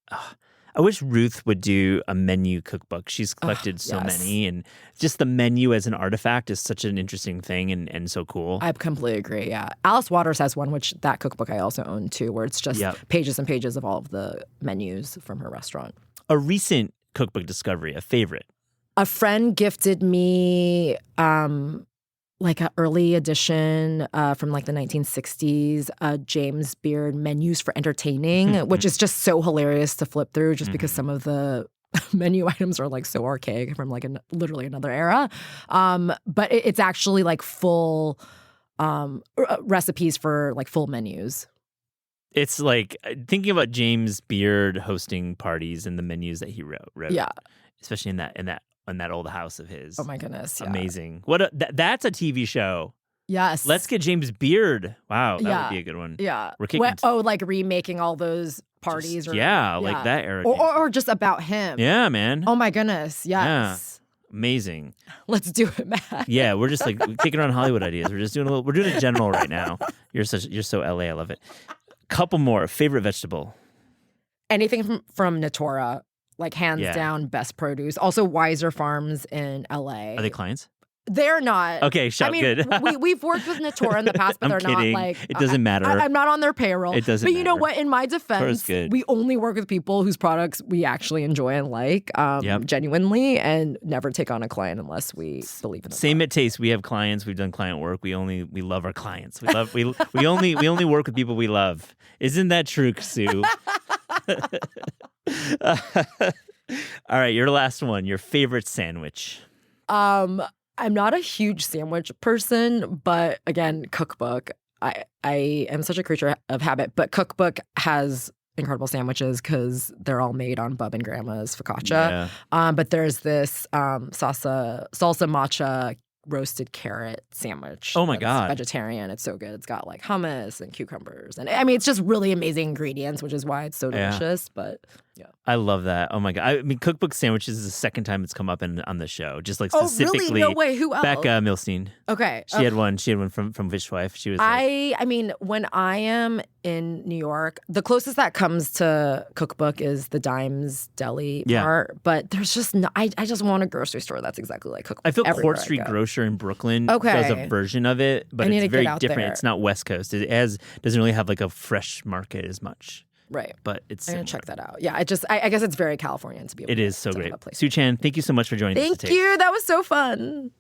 I wish Ruth would do a menu cookbook. She's collected so many, and just the menu as an artifact is such an interesting thing and so cool. I completely agree, yeah. Alice Waters has one, which that cookbook I also own too, where it's just pages and pages of all of the menus from her restaurant. A recent cookbook discovery, a favorite? A friend gifted me like an early edition from like the 1960s, James Beard Menus for Entertaining, which is just so hilarious to flip through just because some of the menu items are like so archaic from like literally another era. But it's actually like full recipes for like full menus. It's like thinking about James Beard hosting parties and the menus that he wrote. Yeah. Especially in that old house of his. Oh my goodness! Yeah. Amazing. That's a TV show. Yes. Let's get James Beard. Wow, that would be a good one. Yeah. We're kicking. Like remaking all those parties, like that era, or just about him. Yeah, man. Oh my goodness! Yes. Yeah. Amazing. Let's do it, Matt. Yeah, we're just like kicking around Hollywood ideas. We're just doing we're doing a general right now. You're so LA. I love it. Couple more. Favorite vegetable. Anything from Natura. Like hands down, best produce. Also, Wiser Farms in LA. Are they clients? They're not. Okay, good. we've worked with Natura in the past, but they're kidding. Not like. It doesn't matter. I'm not on their payroll. It doesn't. But you know what? In my defense, we only work with people whose products we actually enjoy and like, genuinely, and never take on a client unless we believe in them. Same at Taste. We have clients. We've done client work. We love our clients. We only work with people we love. Isn't that true, Sue? All right, your last one. Your favorite sandwich. I'm not a huge sandwich person, but again, cookbook. I am such a creature of habit, but cookbook has incredible sandwiches because they're all made on Bub and Grandma's focaccia. Yeah. But there's this salsa matcha roasted carrot sandwich. Oh my God. Vegetarian. It's so good. It's got like hummus and cucumbers. And I mean, it's just really amazing ingredients, which is why it's so delicious. But yeah. I love that. Oh my God. I mean, cookbook sandwiches is the second time it's come up on the show. Just like specifically. Oh, really? No way. Who else? Becca Milstein. Okay. She had one from Fishwife. She was I mean, when I am in New York, the closest that comes to cookbook is the Dimes Deli part. But there's just no, I just want a grocery store that's exactly like cookbook. I feel Court Street Grocer in Brooklyn Okay. does a version of it, but it's very different. There. It's not West Coast. It doesn't really have like a fresh market as much. Right. But it's I'm going to check that out. Yeah, I guess it's very Californian to be able It to is so to great. have a place. Sue Chan, thank you so much for joining us. Thank you. That was so fun.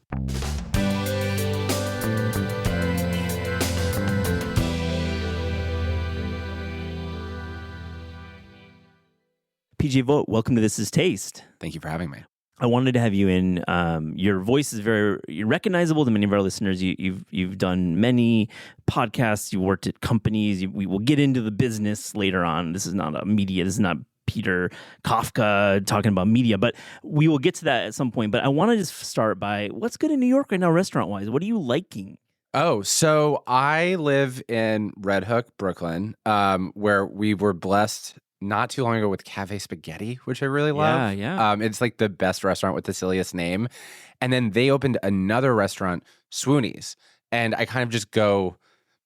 PJ Vogt, welcome to This Is Taste. Thank you for having me. I wanted to have you in. Your voice is very recognizable to many of our listeners. You've done many podcasts. You worked at companies. We will get into the business later on. This is not a media. This is not Peter Kafka talking about media, but we will get to that at some point. But I want to just start by what's good in New York right now, restaurant-wise. What are you liking? Oh, so I live in Red Hook, Brooklyn, where we were blessed not too long ago with Cafe Spaghetti, which I really love. Yeah. It's like the best restaurant with the silliest name. And then they opened another restaurant, Swoonies. And I kind of just go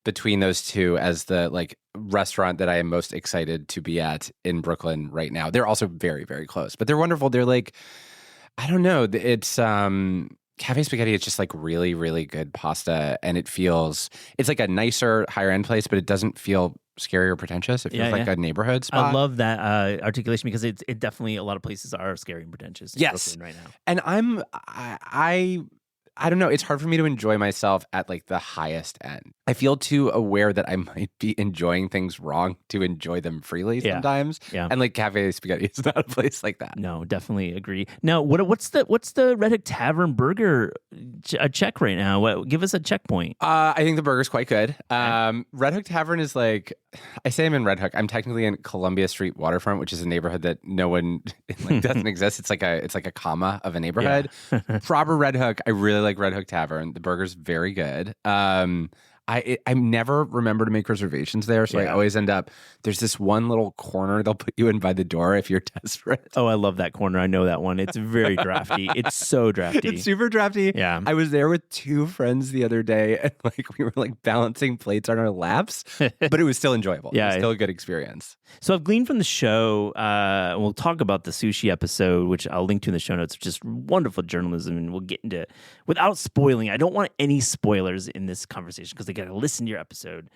between those two as the like restaurant that I am most excited to be at in Brooklyn right now. They're also very, very close, but they're wonderful. They're like, I don't know. It's Cafe Spaghetti is just like really, really good pasta. And it's like a nicer, higher end place, but it doesn't feel scary or pretentious. It feels like a neighborhood spot. I love that articulation because it definitely, a lot of places are scary and pretentious in Brooklyn right now. And I don't know. It's hard for me to enjoy myself at like the highest end. I feel too aware that I might be enjoying things wrong to enjoy them freely sometimes. Yeah. And like Cafe Spaghetti is not a place like that. No, definitely agree. Now, what's the Red Hook Tavern burger check right now? Give us a checkpoint. I think the burger's quite good. Red Hook Tavern is like, I say I'm in Red Hook. I'm technically in Columbia Street Waterfront, which is a neighborhood that no one like doesn't exist. It's like a comma of a neighborhood. Yeah. Proper Red Hook. I really like Red Hook Tavern. The burger's very good. I never remember to make reservations there, so I always end up. There's this one little corner they'll put you in by the door if you're desperate. Oh, I love that corner. I know that one. It's very drafty. It's so drafty. It's super drafty. Yeah. I was there with two friends the other day, and like we were like balancing plates on our laps, but it was still enjoyable. Yeah, it was still a good experience. So I've gleaned from the show, and we'll talk about the sushi episode, which I'll link to in the show notes, just wonderful journalism, and we'll get into it without spoiling. I don't want any spoilers in this conversation because they got to listen to your episode.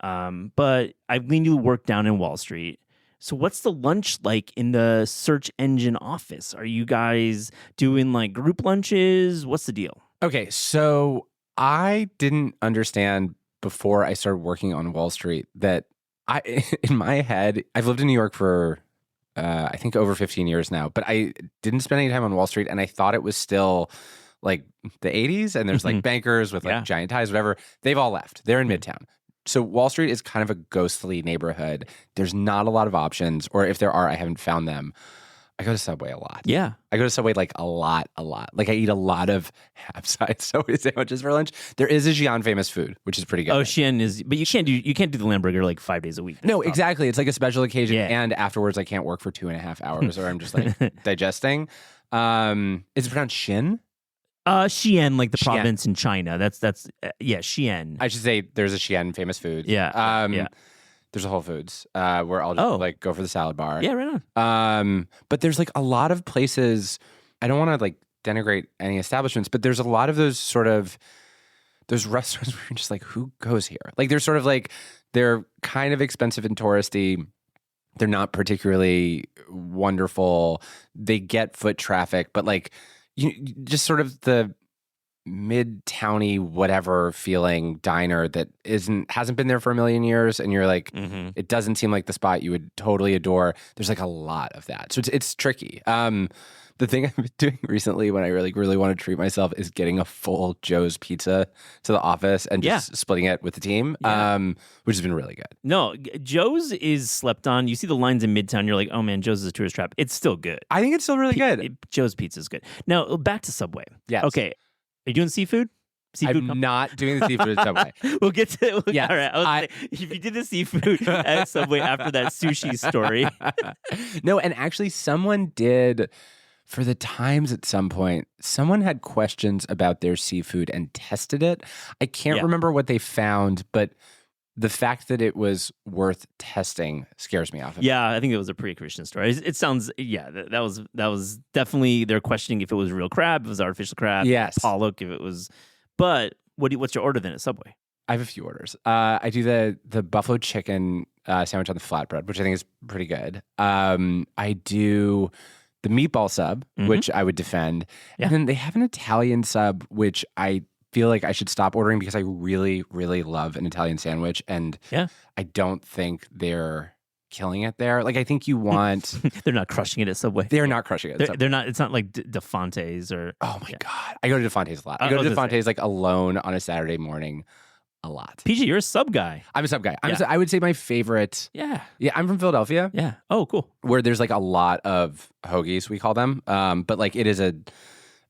But I've gleaned you work down in Wall Street. So what's the lunch like in the search engine office? Are you guys doing like group lunches? What's the deal? Okay, so I didn't understand before I started working on Wall Street that in my head, I've lived in New York for I think over 15 years now, but I didn't spend any time on Wall Street, and I thought it was still like the 80s, and there's like bankers with like giant ties, whatever. They've all left. They're in Midtown. So Wall Street is kind of a ghostly neighborhood. There's not a lot of options, or if there are, I haven't found them. I go to Subway a lot. Yeah. I go to Subway like a lot. Like I eat a lot of half-size Subway sandwiches for lunch. There is a Xi'an famous food, which is pretty good. Oh, Xi'an is, but you can't do the lamb burger like 5 days a week. No, exactly. It's like a special occasion, and afterwards I can't work for 2.5 hours, or I'm just like digesting. Is it pronounced Shin? Xi'an, like the province in China. That's Xi'an. I should say there's a Xi'an famous food. Yeah. There's a Whole Foods where I'll just like go for the salad bar. Yeah, right on. But there's like a lot of places. I don't want to like denigrate any establishments, but there's a lot of those sort of those restaurants where you're just like, who goes here? Like they're sort of like they're kind of expensive and touristy. They're not particularly wonderful. They get foot traffic, but like just sort of the mid-towny whatever feeling diner that hasn't been there for a million years, and you're like, it doesn't seem like the spot you would totally adore. There's like a lot of that, so it's tricky. The thing I've been doing recently when I really want to treat myself is getting a full Joe's pizza to the office and just splitting it with the team, which has been really good. No, Joe's is slept on. You see the lines in Midtown, you're like, oh man, Joe's is a tourist trap. It's still good. I think it's still really good. Joe's pizza is good. Now, back to Subway. Yes. Okay. you doing seafood? I'm not doing the seafood at Subway. We'll get to it. Yes, all right. If you did the seafood at Subway after that sushi story. No, and actually someone did, for the Times at some point, someone had questions about their seafood and tested it. I can't remember what they found, but the fact that it was worth testing scares me off of it. Yeah, I think it was a pretty Christian story. It sounds, that was definitely, they're questioning if it was real crab, if it was artificial crab, yes, pollock, if it was. But what's your order then at Subway? I have a few orders. I do the buffalo chicken sandwich on the flatbread, which I think is pretty good. I do the meatball sub, which I would defend. Yeah. And then they have an Italian sub, which I feel like I should stop ordering because I really, really love an Italian sandwich. And I don't think they're killing it there. Like, I think you want... They're not crushing it at Subway. They're not crushing it at Subway. They're not. It's not like DeFonte's or... Oh my God. I go to DeFonte's a lot. I go to DeFonte's like alone on a Saturday morning a lot. PJ, you're a sub guy. I'm a sub guy. I would say my favorite... Yeah, I'm from Philadelphia. Yeah. Oh, cool. Where there's like a lot of hoagies, we call them. But like it is a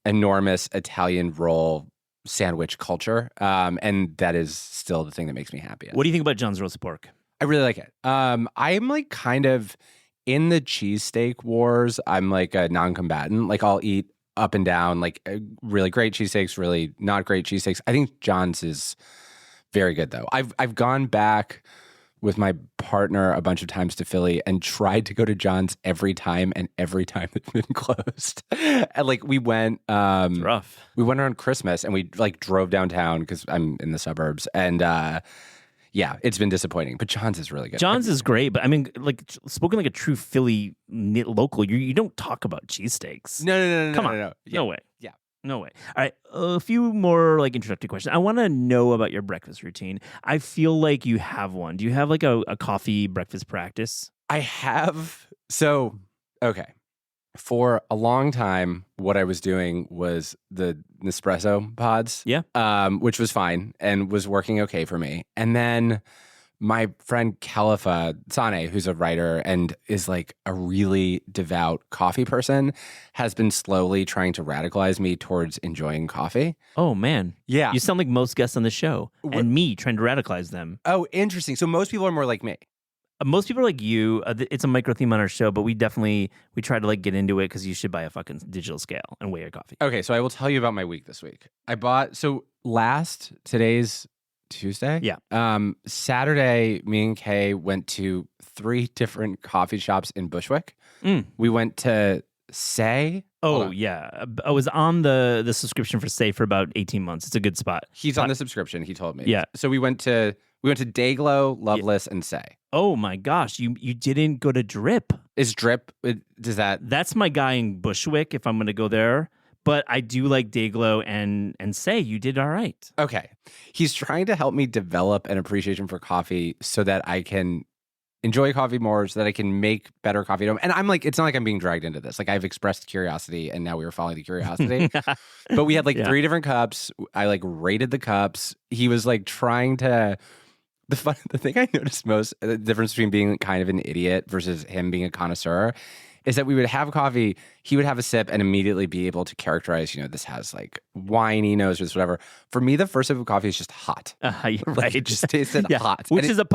enormous Italian roll sandwich culture. And that is still the thing that makes me happy. What do you think about John's roast pork? I really like it. I'm like kind of in the cheesesteak wars. I'm like a non-combatant. Like I'll eat up and down, like really great cheesesteaks, really not great cheesesteaks. I think John's is very good though. I've gone back with my partner a bunch of times to Philly and tried to go to John's every time, and every time it's been closed. And like we went, it's rough. We went around Christmas and we like drove downtown because I'm in the suburbs, and yeah, it's been disappointing, but John's is really good. John's is great, but I mean, like spoken like a true Philly local, you don't talk about cheesesteaks. No. Come on. No. No way. Yeah. No way. All right, a few more like introductory questions. I want to know about your breakfast routine. I feel like you have one. Do you have like a coffee breakfast practice? I have. So, okay. For a long time, what I was doing was the Nespresso pods, which was fine and was working okay for me. And then my friend Khalifa Sane, who's a writer and is like a really devout coffee person, has been slowly trying to radicalize me towards enjoying coffee. Oh, man. Yeah. You sound like most guests on the show and me trying to radicalize them. Oh, interesting. So most people are more like me. Most people are like you. It's a micro theme on our show, but we try to like get into it because you should buy a fucking digital scale and weigh your coffee. Okay, so I will tell you about my week this week. Today's Tuesday? Yeah. Saturday, me and Kay went to 3 different coffee shops in Bushwick. We went to Say. Oh, yeah. I was on the subscription for Say for about 18 months. It's a good spot. He's on the subscription, he told me. Yeah. So we went to Dayglow, Loveless, and Say. Oh my gosh, you didn't go to Drip. Is Drip, does that... That's my guy in Bushwick if I'm going to go there. But I do like Dayglow and Say you did all right. Okay. He's trying to help me develop an appreciation for coffee so that I can enjoy coffee more, so that I can make better coffee at home. And I'm like, it's not like I'm being dragged into this. Like I've expressed curiosity and now we were following the curiosity. But we had like 3 different cups. I like rated the cups. He was like trying to... The thing I noticed most, the difference between being kind of an idiot versus him being a connoisseur, is that we would have coffee, he would have a sip and immediately be able to characterize, this has like winey nose or this whatever. For me, the first sip of coffee is just hot. Right. Like, it just tasted hot. Which is a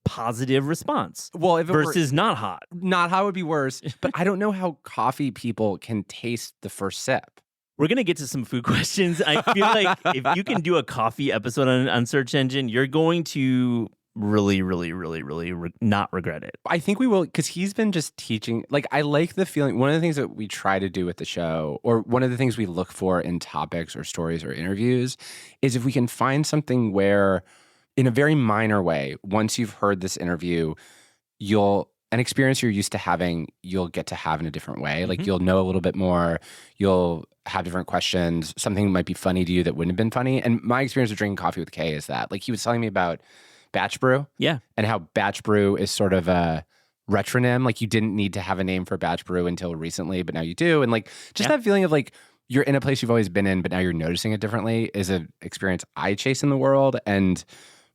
positive response. Well, if it versus not hot. Not hot would be worse. But I don't know how coffee people can taste the first sip. We're going to get to some food questions. I feel like if you can do a coffee episode on Search Engine, you're going to really, really, really, really not regret it. I think we will, because he's been just teaching. Like, I like the feeling. One of the things that we try to do with the show, or one of the things we look for in topics or stories or interviews, is if we can find something where, in a very minor way, once you've heard this interview, an experience you're used to having, you'll get to have in a different way. Like you'll know a little bit more. You'll have different questions. Something might be funny to you that wouldn't have been funny. And my experience with drinking coffee with Kay is that, like, he was telling me about batch brew. Yeah. And how batch brew is sort of a retronym. Like you didn't need to have a name for batch brew until recently, but now you do. And like just that feeling of like you're in a place you've always been in, but now you're noticing it differently is an experience I chase in the world. And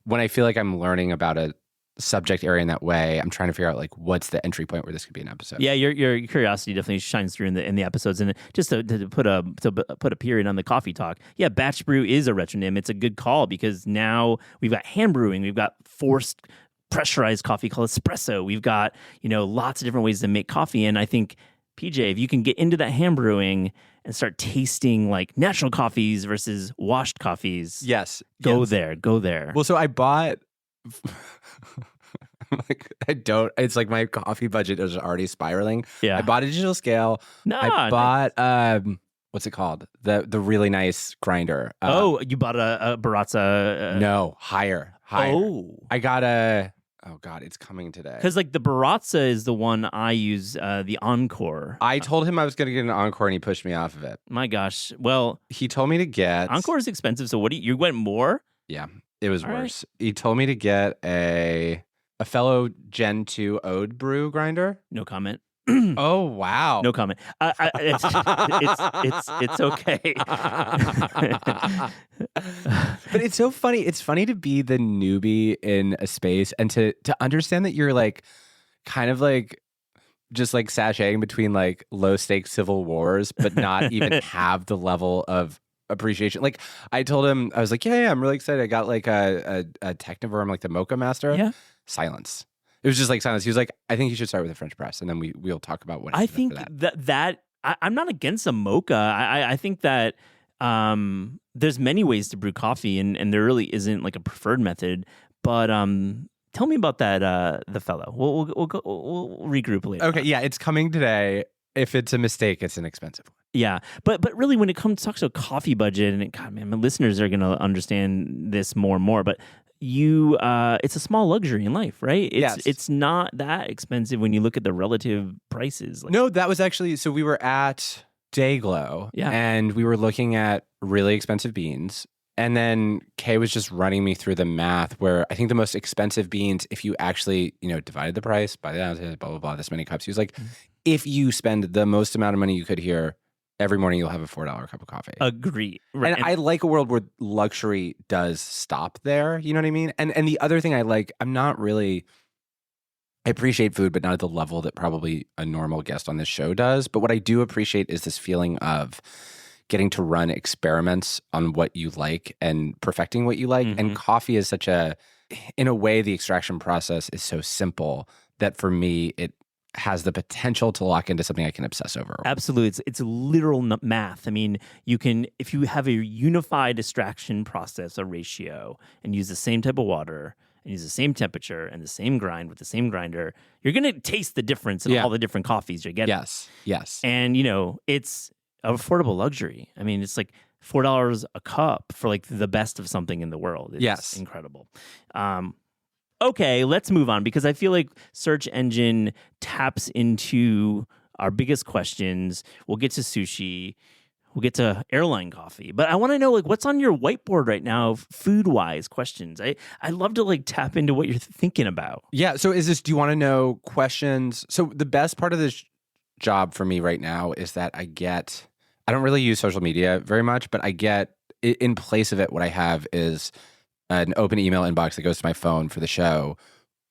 when I feel like I'm learning about a subject area in that way. I'm trying to figure out like what's the entry point where this could be an episode. Yeah, your curiosity definitely shines through in the episodes. And just to put a period on the coffee talk, yeah, batch brew is a retronym. It's a good call because now we've got hand brewing, we've got forced pressurized coffee called espresso. We've got lots of different ways to make coffee, and I think PJ, if you can get into that hand brewing and start tasting like natural coffees versus washed coffees, go there. Well, so I bought. It's like my coffee budget is already spiraling. Yeah. I bought a digital scale. I bought what's it called? The really nice grinder. You bought a Baratza? No, higher. Oh, I got a. Oh God, it's coming today. Because like the Baratza is the one I use, the Encore. I told him I was going to get an Encore, and he pushed me off of it. My gosh. Well, he told me to get Encore is expensive. So you went more? Yeah, it was All worse. Right. He told me to get a fellow Gen 2 Ode brew grinder. No comment. Oh wow! No comment. It's okay. But it's so funny. It's funny to be the newbie in a space and to understand that you're like kind of like just like sashaying between like low stakes civil wars, but not even have the level of appreciation. Like I told him, I was like, yeah, I'm really excited. I got like a Technivorm, like the Mocha Master. Yeah. Silence. It was just like silence. He was like, I think you should start with a French press, and then we'll talk about what I think that I'm not against a mocha. I think that there's many ways to brew coffee, and there really isn't like a preferred method. But tell me about that the fellow. We'll regroup later. Okay, yeah, it's coming today. If it's a mistake, it's an expensive one. Yeah, but really, when it comes to a coffee budget, and God, man, my listeners are going to understand this more and more. But it's a small luxury in life, right? It's not that expensive when you look at the relative prices. No, that was actually, so we were at Dayglow, and we were looking at really expensive beans. And then Kay was just running me through the math where I think the most expensive beans, if you actually, divided the price by the ounces, blah, blah, blah, this many cups. He was like, if you spend the most amount of money you could here, every morning you'll have a $4 cup of coffee. Agree. Right. And I like a world where luxury does stop there. You know what I mean? And the other thing I like, I appreciate food, but not at the level that probably a normal guest on this show does. But what I do appreciate is this feeling of getting to run experiments on what you like and perfecting what you like. Mm-hmm. And coffee is in a way, the extraction process is so simple that for me, it has the potential to lock into something I can obsess over. Absolutely. It's literal math. I mean, if you have a unified extraction process, a ratio, and use the same type of water and use the same temperature and the same grind with the same grinder, you're going to taste the difference in all the different coffees you're getting. Yes. And, it's an affordable luxury. I mean, it's like $4 a cup for like the best of something in the world. It's incredible. Okay, let's move on because I feel like search engine taps into our biggest questions. We'll get to sushi. We'll get to airline coffee. But I want to know like what's on your whiteboard right now, food-wise questions. I'd love to like tap into what you're thinking about. Yeah, so do you want to know questions? So the best part of this job for me right now is that I don't really use social media very much, but I get, in place of it, what I have is an open email inbox that goes to my phone for the show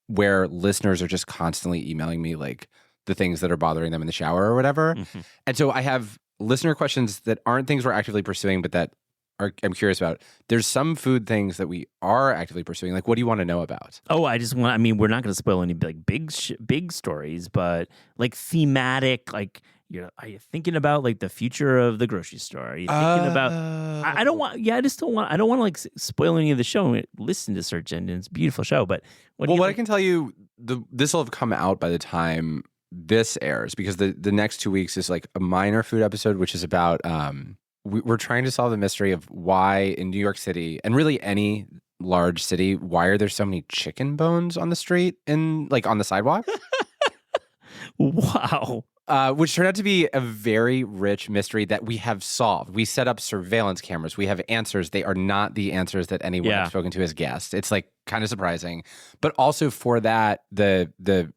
where listeners are just constantly emailing me like the things that are bothering them in the shower or whatever. Mm-hmm. And so I have listener questions that aren't things we're actively pursuing, but that I'm curious about. There's some food things that we are actively pursuing. Like, what do you want to know about? Oh, we're not going to spoil any like big stories, but like thematic, like, are you thinking about like the future of the grocery store? Are you thinking about? I don't want to like spoil any of the show. Listen to Search Engine; it's a beautiful show. But what I can tell you, this will have come out by the time this airs because the next 2 weeks is like a minor food episode, which is about we're trying to solve the mystery of why in New York City and really any large city, why are there so many chicken bones on the street and like on the sidewalk? Wow. Which turned out to be a very rich mystery that we have solved. We set up surveillance cameras. We have answers. They are not the answers that anyone has spoken to as guests. It's like kind of surprising. But also for that, the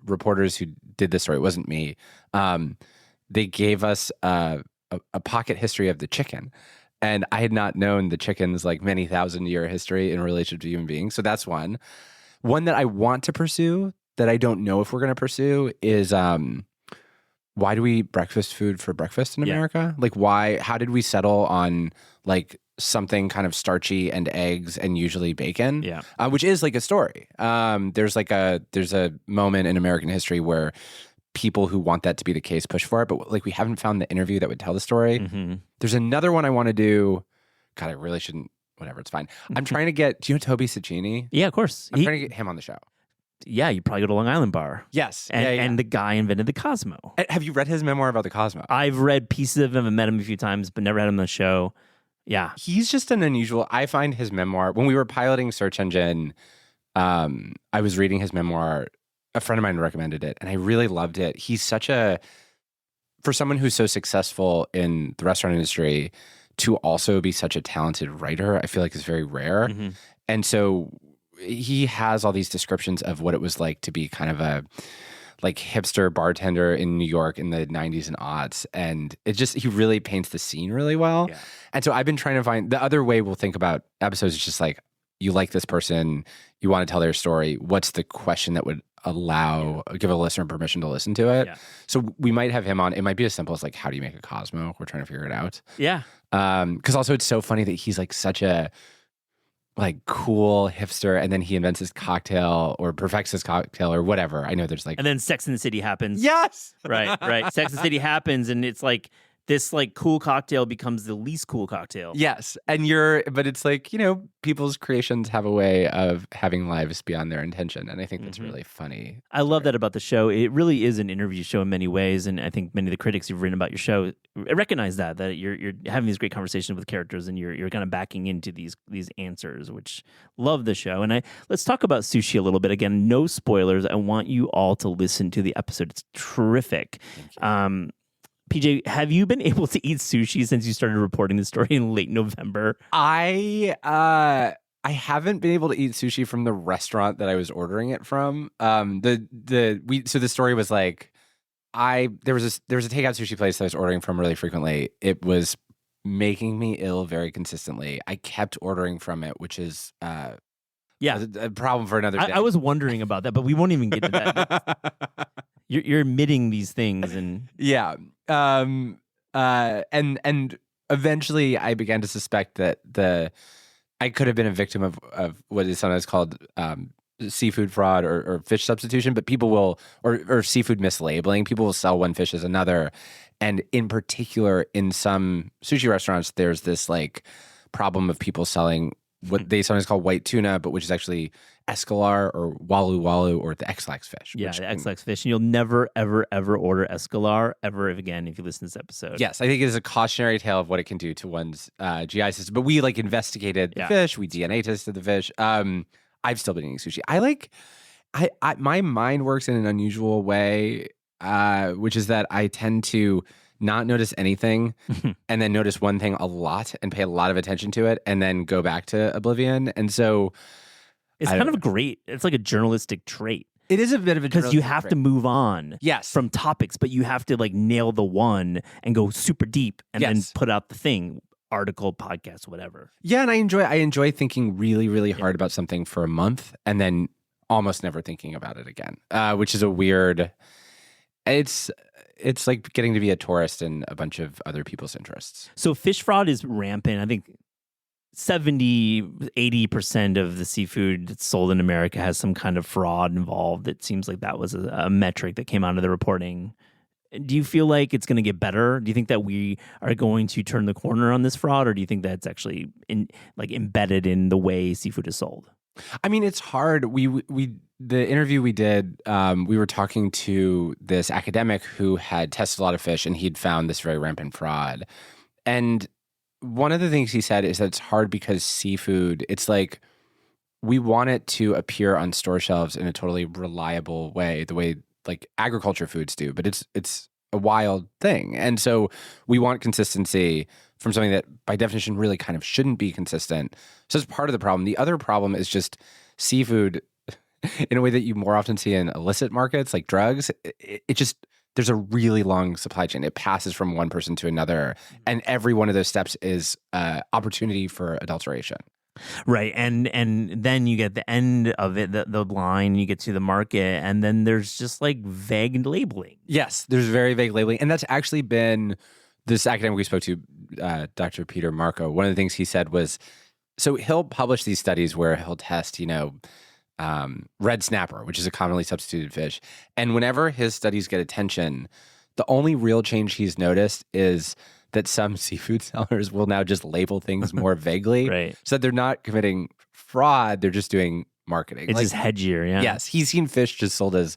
reporters who did this story, it wasn't me, they gave us a pocket history of the chicken. And I had not known the chicken's like many thousand-year history in relation to human beings. So that's one. One that I want to pursue that I don't know if we're going to pursue is why do we eat breakfast food for breakfast in America? Like how did we settle on like something kind of starchy and eggs and usually bacon? Yeah. Which is like a story. There's a moment in American history where people who want that to be the case push for it, but like we haven't found the interview that would tell the story. Mm-hmm. There's another one I want to do. God, I really shouldn't. Whatever, it's fine. I'm trying to get. Do you know Toby Cecchini? Yeah, of course. I'm trying to get him on the show. Yeah, you probably go to Long Island Bar. Yes, and the guy invented the Cosmo. Have you read his memoir about the Cosmo? I've read pieces of him and met him a few times, but never had him on the show. Yeah, he's just an unusual. I find his memoir when we were piloting Search Engine. I was reading his memoir. A friend of mine recommended it, and I really loved it. He's for someone who's so successful in the restaurant industry, to also be such a talented writer, I feel like is very rare. Mm-hmm. And so he has all these descriptions of what it was like to be kind of a like hipster bartender in New York in the 90s and aughts. And he really paints the scene really well. Yeah. And so I've been trying to find the other way we'll think about episodes is just like, you like this person, you want to tell their story. What's the question that would give a listener permission to listen to it? Yeah. So we might have him on. It might be as simple as like, how do you make a Cosmo? We're trying to figure it out. Yeah. Because also it's so funny that he's like such a like cool hipster, and then he invents his cocktail or perfects his cocktail or whatever. I know there's like, and then Sex and the City happens. Yes, right. Sex and the City happens, and it's like this like cool cocktail becomes the least cool cocktail. Yes, but it's like, people's creations have a way of having lives beyond their intention, and I think that's really funny. I love that about the show. It really is an interview show in many ways, and I think many of the critics who've written about your show recognize that you're having these great conversations with characters, and you're kind of backing into these answers, which love the show. And let's talk about sushi a little bit. Again, no spoilers. I want you all to listen to the episode. It's terrific. PJ, have you been able to eat sushi since you started reporting the story in late November? I haven't been able to eat sushi from the restaurant that I was ordering it from. So the story was like, there was a takeout sushi place that I was ordering from really frequently. It was making me ill very consistently. I kept ordering from it, which is a problem for another day. I was wondering about that, but we won't even get to that. You're admitting these things, and yeah. And eventually I began to suspect that I could have been a victim of what is sometimes called seafood fraud or fish substitution, but people will, or seafood mislabeling. People will sell one fish as another. And in particular, in some sushi restaurants, there's this like problem of people selling what they sometimes call white tuna, but which is actually escalar or walu or the X-lax fish. Yeah, the X-lax fish. And you'll never, ever, ever order escalar ever again if you listen to this episode. Yes, I think it is a cautionary tale of what it can do to one's GI system. But we like investigated the fish. We DNA tested the fish. I've still been eating sushi. My mind works in an unusual way, which is that I tend to not notice anything and then notice one thing a lot and pay a lot of attention to it and then go back to oblivion. And so it's kind of great. It's like a journalistic trait. It is a bit of a because you have to move on from topics, but you have to like nail the one and go super deep and then put out the thing, article, podcast, whatever. Yeah, and I enjoy thinking really, really hard about something for a month and then almost never thinking about it again, which is a weird. It's like getting to be a tourist in a bunch of other people's interests. So fish fraud is rampant. I think 70-80% of the seafood that's sold in America has some kind of fraud involved. It seems like that was a metric that came out of the reporting. Do you feel like it's going to get better? Do you think that we are going to turn the corner on this fraud, or do you think that's actually embedded in the way seafood is sold? I mean, it's hard. The interview we did, we were talking to this academic who had tested a lot of fish, and he'd found this very rampant fraud. And one of the things he said is that it's hard because seafood, it's like we want it to appear on store shelves in a totally reliable way, the way like agriculture foods do, but it's a wild thing. And so we want consistency from something that by definition really kind of shouldn't be consistent. So that's part of the problem. The other problem is just seafood in a way that you more often see in illicit markets like drugs. It just, there's a really long supply chain. It passes from one person to another. And every one of those steps is opportunity for adulteration. Right. And then you get the end of it, the line, you get to the market, and then there's just like vague labeling. Yes, there's very vague labeling. And that's actually been this academic we spoke to, Dr. Peter Marco. One of the things he said was, so he'll publish these studies where he'll test, red snapper, which is a commonly substituted fish. And whenever his studies get attention, the only real change he's noticed is that some seafood sellers will now just label things more vaguely. Right. So they're not committing fraud, they're just doing marketing. It's just hedgier, yeah. Yes, he's seen fish just sold as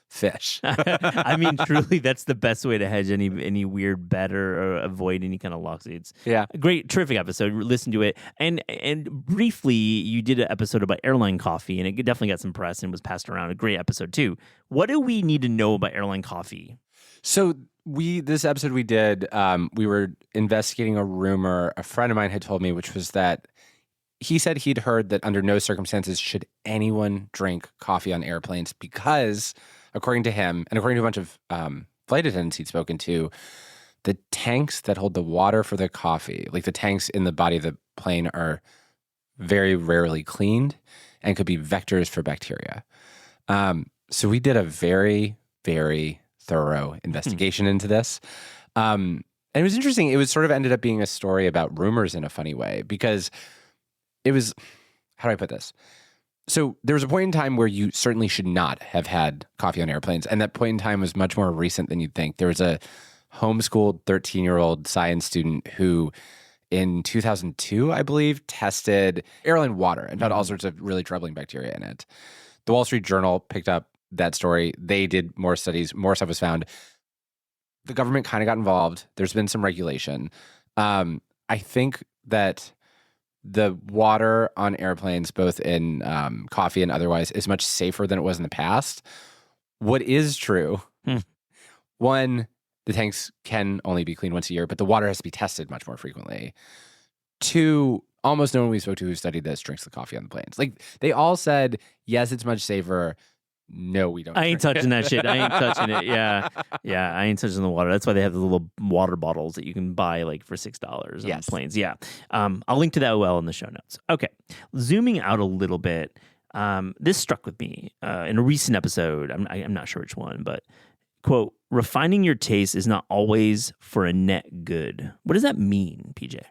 fish. I mean, truly, that's the best way to hedge any weird bet or avoid any kind of lawsuits. Yeah. Great, terrific episode. Listen to it. And briefly, you did an episode about airline coffee, and it definitely got some press and was passed around. A great episode, too. What do we need to know about airline coffee? So this episode we did, we were investigating a rumor a friend of mine had told me, which was that he said he'd heard that under no circumstances should anyone drink coffee on airplanes because, according to him, and according to a bunch of flight attendants he'd spoken to, the tanks that hold the water for the coffee, like the tanks in the body of the plane, are very rarely cleaned and could be vectors for bacteria. So we did a very, very thorough investigation into this. And it was interesting. It was sort of ended up being a story about rumors in a funny way because it was, how do I put this? So there was a point in time where you certainly should not have had coffee on airplanes. And that point in time was much more recent than you'd think. There was a homeschooled 13-year-old science student who in 2002, I believe, tested airline water and found all sorts of really troubling bacteria in it. The Wall Street Journal picked up that story. They did more studies, more stuff was found. The government kind of got involved. There's been some regulation. I think that the water on airplanes, both in coffee and otherwise, is much safer than it was in the past. What is true, one, the tanks can only be cleaned once a year, but the water has to be tested much more frequently. Two, almost no one we spoke to who studied this drinks the coffee on the planes. Like, they all said, yes, it's much safer. No, we don't. I ain't touching that shit. I ain't touching it. Yeah. Yeah. I ain't touching the water. That's why they have the little water bottles that you can buy like for $6 on planes. Yeah. I'll link to that in the show notes. Okay. Zooming out a little bit. This struck with me in a recent episode. I'm not sure which one, but quote, refining your taste is not always for a net good. What does that mean, PJ?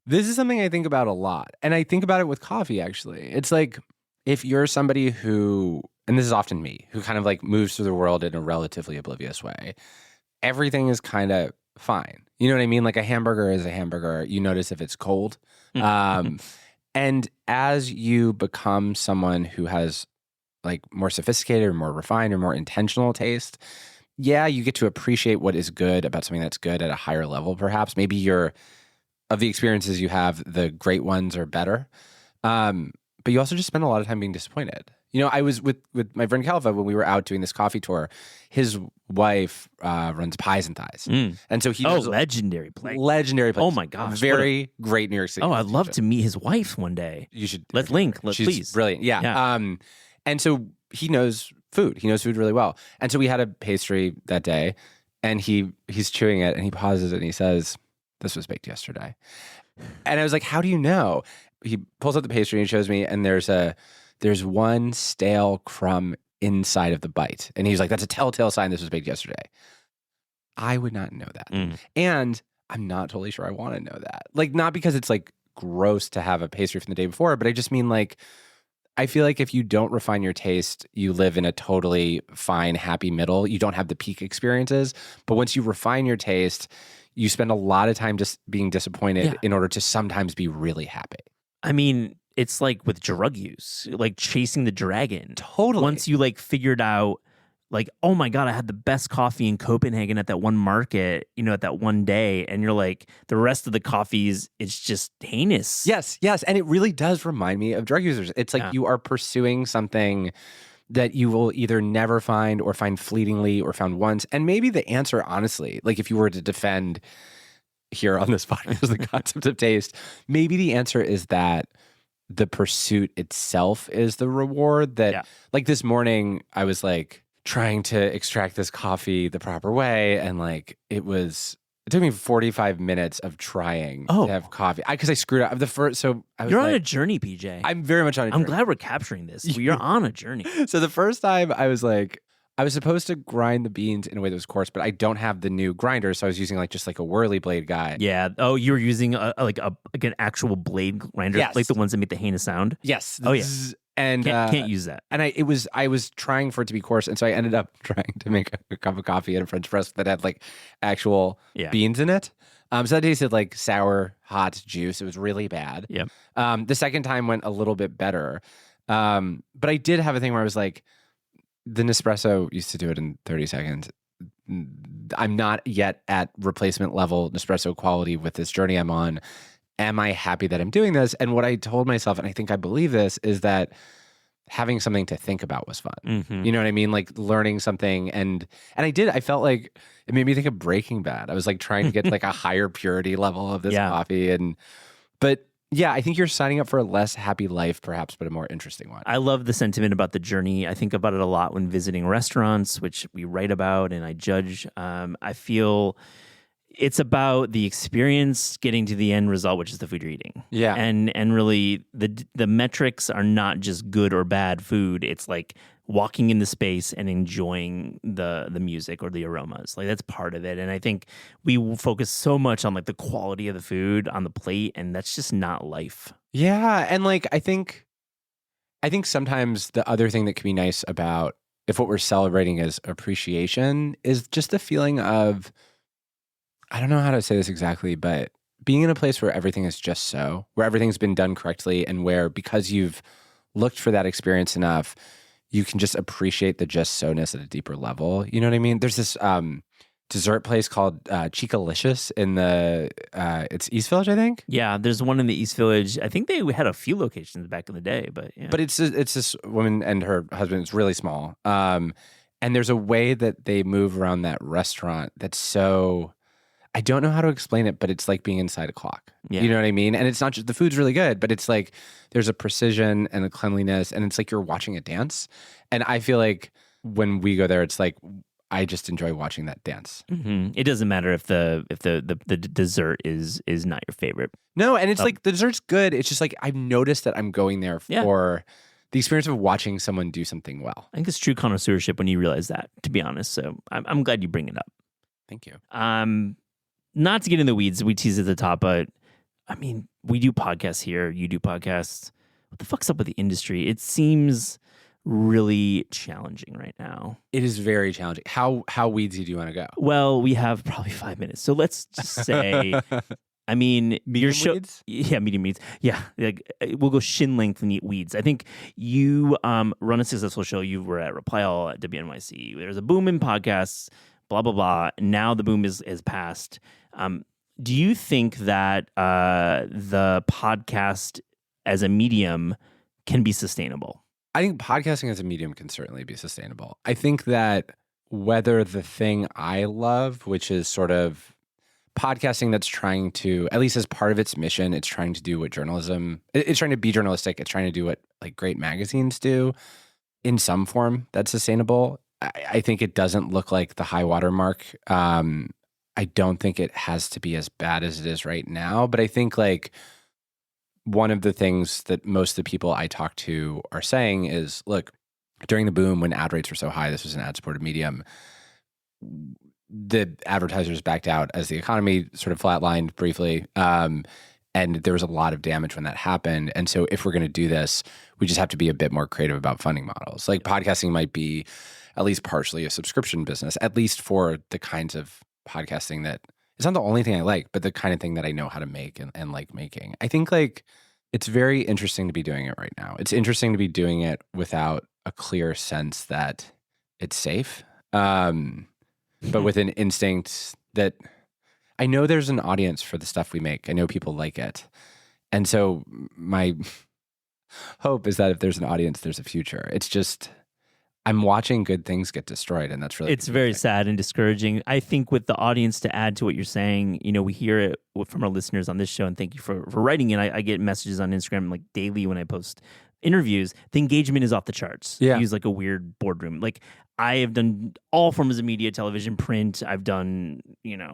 This is something I think about a lot. And I think about it with coffee, actually. It's like, if you're somebody who, and this is often me, who kind of like moves through the world in a relatively oblivious way, everything is kind of fine. You know what I mean? Like a hamburger is a hamburger. You notice if it's cold. And as you become someone who has like more sophisticated or more refined or more intentional taste, yeah, you get to appreciate what is good about something that's good at a higher level, perhaps. Maybe of the experiences you have, the great ones are better. But you also just spend a lot of time being disappointed. You know, I was with my friend Calva when we were out doing this coffee tour. His wife runs Pies and Thighs. And so he knows legendary place. Legendary place. Oh my gosh. Very great New York City. Oh, I'd love to meet his wife one day. You should. Let's link. She's please. Brilliant. Yeah. And so he knows food. He knows food really well. And so we had a pastry that day, and he's chewing it, and he pauses it, and he says, "This was baked yesterday." And I was like, "How do you know?" He pulls out the pastry and shows me, and there's one stale crumb inside of the bite. And he's like, "That's a telltale sign this was baked yesterday." I would not know that. And I'm not totally sure I want to know that. Like, not because it's like gross to have a pastry from the day before, but I just mean like, I feel like if you don't refine your taste, you live in a totally fine, happy middle. You don't have the peak experiences. But once you refine your taste, you spend a lot of time just being disappointed in order to sometimes be really happy. I mean, it's like with drug use, like chasing the dragon. Totally. Once you like figured out, like, oh my God, I had the best coffee in Copenhagen at that one market, at that one day. And you're like, the rest of the coffees, it's just heinous. Yes. And it really does remind me of drug users. It's like you are pursuing something that you will either never find or find fleetingly or found once. And maybe the answer, honestly, like if you were to defend here on this podcast the concept of taste, maybe the answer is that the pursuit itself is the reward. That like this morning I was like trying to extract this coffee the proper way, and like it was It took me 45 minutes of trying to have coffee because I screwed up the first. So you're on a journey, PJ. I'm very much on a journey. I'm glad we're capturing this. We are on a journey. So the first time I was like, I was supposed to grind the beans in a way that was coarse, but I don't have the new grinder, so I was using just a whirly blade guy. Yeah. Oh, you were using an actual blade grinder, yes. like the ones that make the heinous sound. Yes. Oh yeah. And can't use that. And I was trying for it to be coarse, and so I ended up trying to make a cup of coffee and a French press that had actual beans in it. So that tasted like sour, hot juice. It was really bad. Yeah. The second time went a little bit better, but I did have a thing where I was like, the Nespresso used to do it in 30 seconds. I'm not yet at replacement level Nespresso quality with this journey I'm on. Am I happy that I'm doing this? And what I told myself, and I think I believe this, is that having something to think about was fun. Mm-hmm. You know what I mean? Like learning something. And I did. I felt like it made me think of Breaking Bad. I was trying to get a higher purity level of this coffee. But yeah, I think you're signing up for a less happy life, perhaps, but a more interesting one. I love the sentiment about the journey. I think about it a lot when visiting restaurants, which we write about and I judge. I feel it's about the experience getting to the end result, which is the food you're eating. Yeah. And really, the metrics are not just good or bad food. It's like walking in the space and enjoying the music or the aromas. That's part of it. And I think we focus so much on the quality of the food on the plate, and that's just not life. Yeah. And I think sometimes the other thing that can be nice about if what we're celebrating is appreciation is just the feeling of, I don't know how to say this exactly, but being in a place where everything is just so, where everything's been done correctly, and where because you've looked for that experience enough, you can just appreciate the just so-ness at a deeper level. You know what I mean? There's this dessert place called Chicalicious in it's East Village, I think. Yeah, there's one in the East Village. I think they had a few locations back in the day, but yeah. But it's this woman and her husband. It's really small. And there's a way that they move around that restaurant that's so, I don't know how to explain it, but it's like being inside a clock. Yeah. You know what I mean? And it's not just, the food's really good, but it's there's a precision and a cleanliness, and it's like you're watching a dance. And I feel like when we go there, it's I just enjoy watching that dance. Mm-hmm. It doesn't matter if the dessert is not your favorite. No, and it's the dessert's good. It's just I've noticed that I'm going there for the experience of watching someone do something well. I think it's true connoisseurship when you realize that, to be honest. So I'm glad you bring it up. Thank you. Not to get in the weeds, we teased at the top, but I mean, we do podcasts here. You do podcasts. What the fuck's up with the industry? It seems really challenging right now. It is very challenging. How weedsy do you want to go? Well, we have probably 5 minutes. So let's just say, I mean, medium weeds? Yeah, medium weeds. Yeah, we'll go shin length and eat weeds. I think you run a successful show. You were at Reply All at WNYC. There's a boom in podcasts, blah, blah, blah. Now the boom is past. Do you think that the podcast as a medium can be sustainable? I think podcasting as a medium can certainly be sustainable. I think that whether the thing I love, which is sort of podcasting that's trying to, at least as part of its mission, it's trying to do what journalism, it's trying to be journalistic, it's trying to do what great magazines do in some form that's sustainable. I think it doesn't look like the high water mark. I don't think it has to be as bad as it is right now, but I think one of the things that most of the people I talk to are saying is, look, during the boom when ad rates were so high, this was an ad-supported medium, the advertisers backed out as the economy sort of flatlined briefly, and there was a lot of damage when that happened. And so if we're going to do this, we just have to be a bit more creative about funding models. Podcasting might be at least partially a subscription business, at least for the kinds of podcasting that it's not the only thing I like, but the kind of thing that I know how to make and like making. I think it's very interesting to be doing it right now. It's interesting to be doing it without a clear sense that it's safe, but with an instinct that I know there's an audience for the stuff we make. I know people like it. And so my hope is that if there's an audience, there's a future. It's just, I'm watching good things get destroyed, and that's really it's very sad and discouraging. I think with the audience, to add to what you're saying, we hear it from our listeners on this show, and thank you for writing it. I get messages on Instagram daily when I post interviews, the engagement is off the charts. Yeah. You use like a weird boardroom. Like I have done all forms of media, television, print. I've done,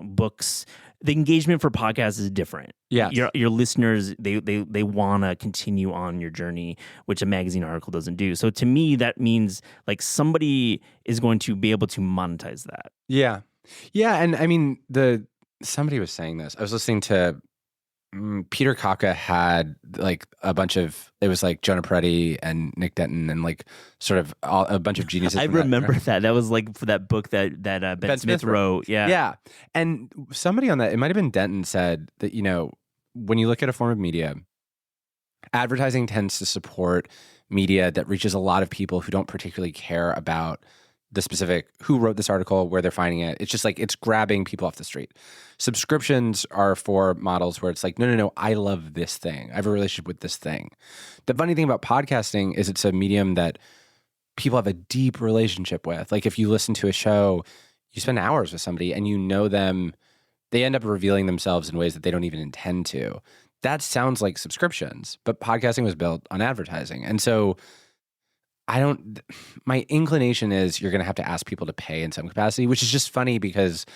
books. The engagement for podcasts is different. Yeah. Your listeners, they want to continue on your journey, which a magazine article doesn't do. So to me, that means like somebody is going to be able to monetize that. Yeah. Yeah. And I mean, somebody was saying this. I was listening to Peter Kafka had like a bunch of, it was like Jonah Peretti and Nick Denton and like sort of a bunch of geniuses. I remember that. That was like for that book that Ben Smith wrote. Yeah. Yeah. And somebody on that, it might have been Denton, said that, when you look at a form of media, advertising tends to support media that reaches a lot of people who don't particularly care about the specific who wrote this article, where they're finding it. It's just like it's grabbing people off the street. Subscriptions are for models where it's like, no, I love this thing. I have a relationship with this thing. The funny thing about podcasting is it's a medium that people have a deep relationship with. Like if you listen to a show, you spend hours with somebody and you know them, they end up revealing themselves in ways that they don't even intend to. That sounds like subscriptions, but podcasting was built on advertising. And so my inclination is you're going to have to ask people to pay in some capacity, which is just funny because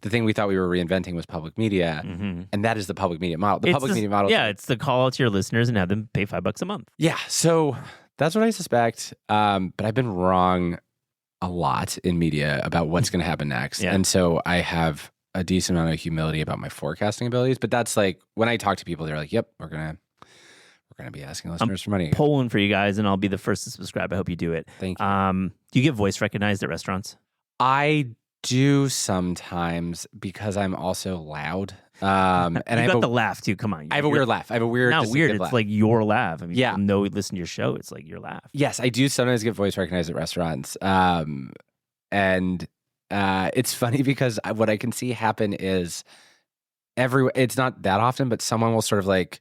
the thing we thought we were reinventing was public media, and that is the public media model. Media model. Yeah, it's the call out to your listeners and have them pay $5 a month. Yeah, so that's what I suspect. But I've been wrong a lot in media about what's going to happen next. Yeah. And so I have a decent amount of humility about my forecasting abilities. But that's like, when I talk to people, they're like, yep, we're going to be asking listeners for money. Polling for you guys, and I'll be the first to subscribe. I hope you do it. Thank you. Do you get voice recognized at restaurants? I do sometimes because I'm also loud. And I got the laugh too. Come on. I have a weird laugh. I have a weird, not weird. It's laugh. Like your laugh. I mean, yeah. People know, listen to your show. It's like your laugh. Yes, I do sometimes get voice recognized at restaurants. And it's funny because what I can see happen is it's not that often, but someone will sort of like,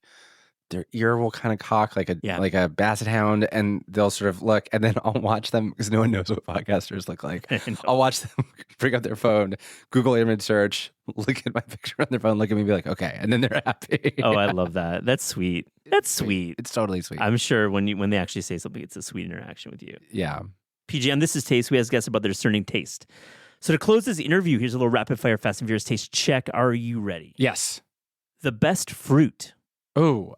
their ear will kind of cock like a basset hound, and they'll sort of look, and then I'll watch them because no one knows what podcasters look like. I'll watch them bring up their phone, Google image search, look at my picture on their phone, look at me, and be like, okay, and then they're happy. Oh, I love that. That's sweet. That's sweet. It's totally sweet. I'm sure when they actually say something, it's a sweet interaction with you. Yeah. PJ, on This Is Taste, we ask guests about their discerning taste. So to close this interview, here's a little rapid fire Fast and Furious taste check. Are you ready? Yes. The best fruit. Oh,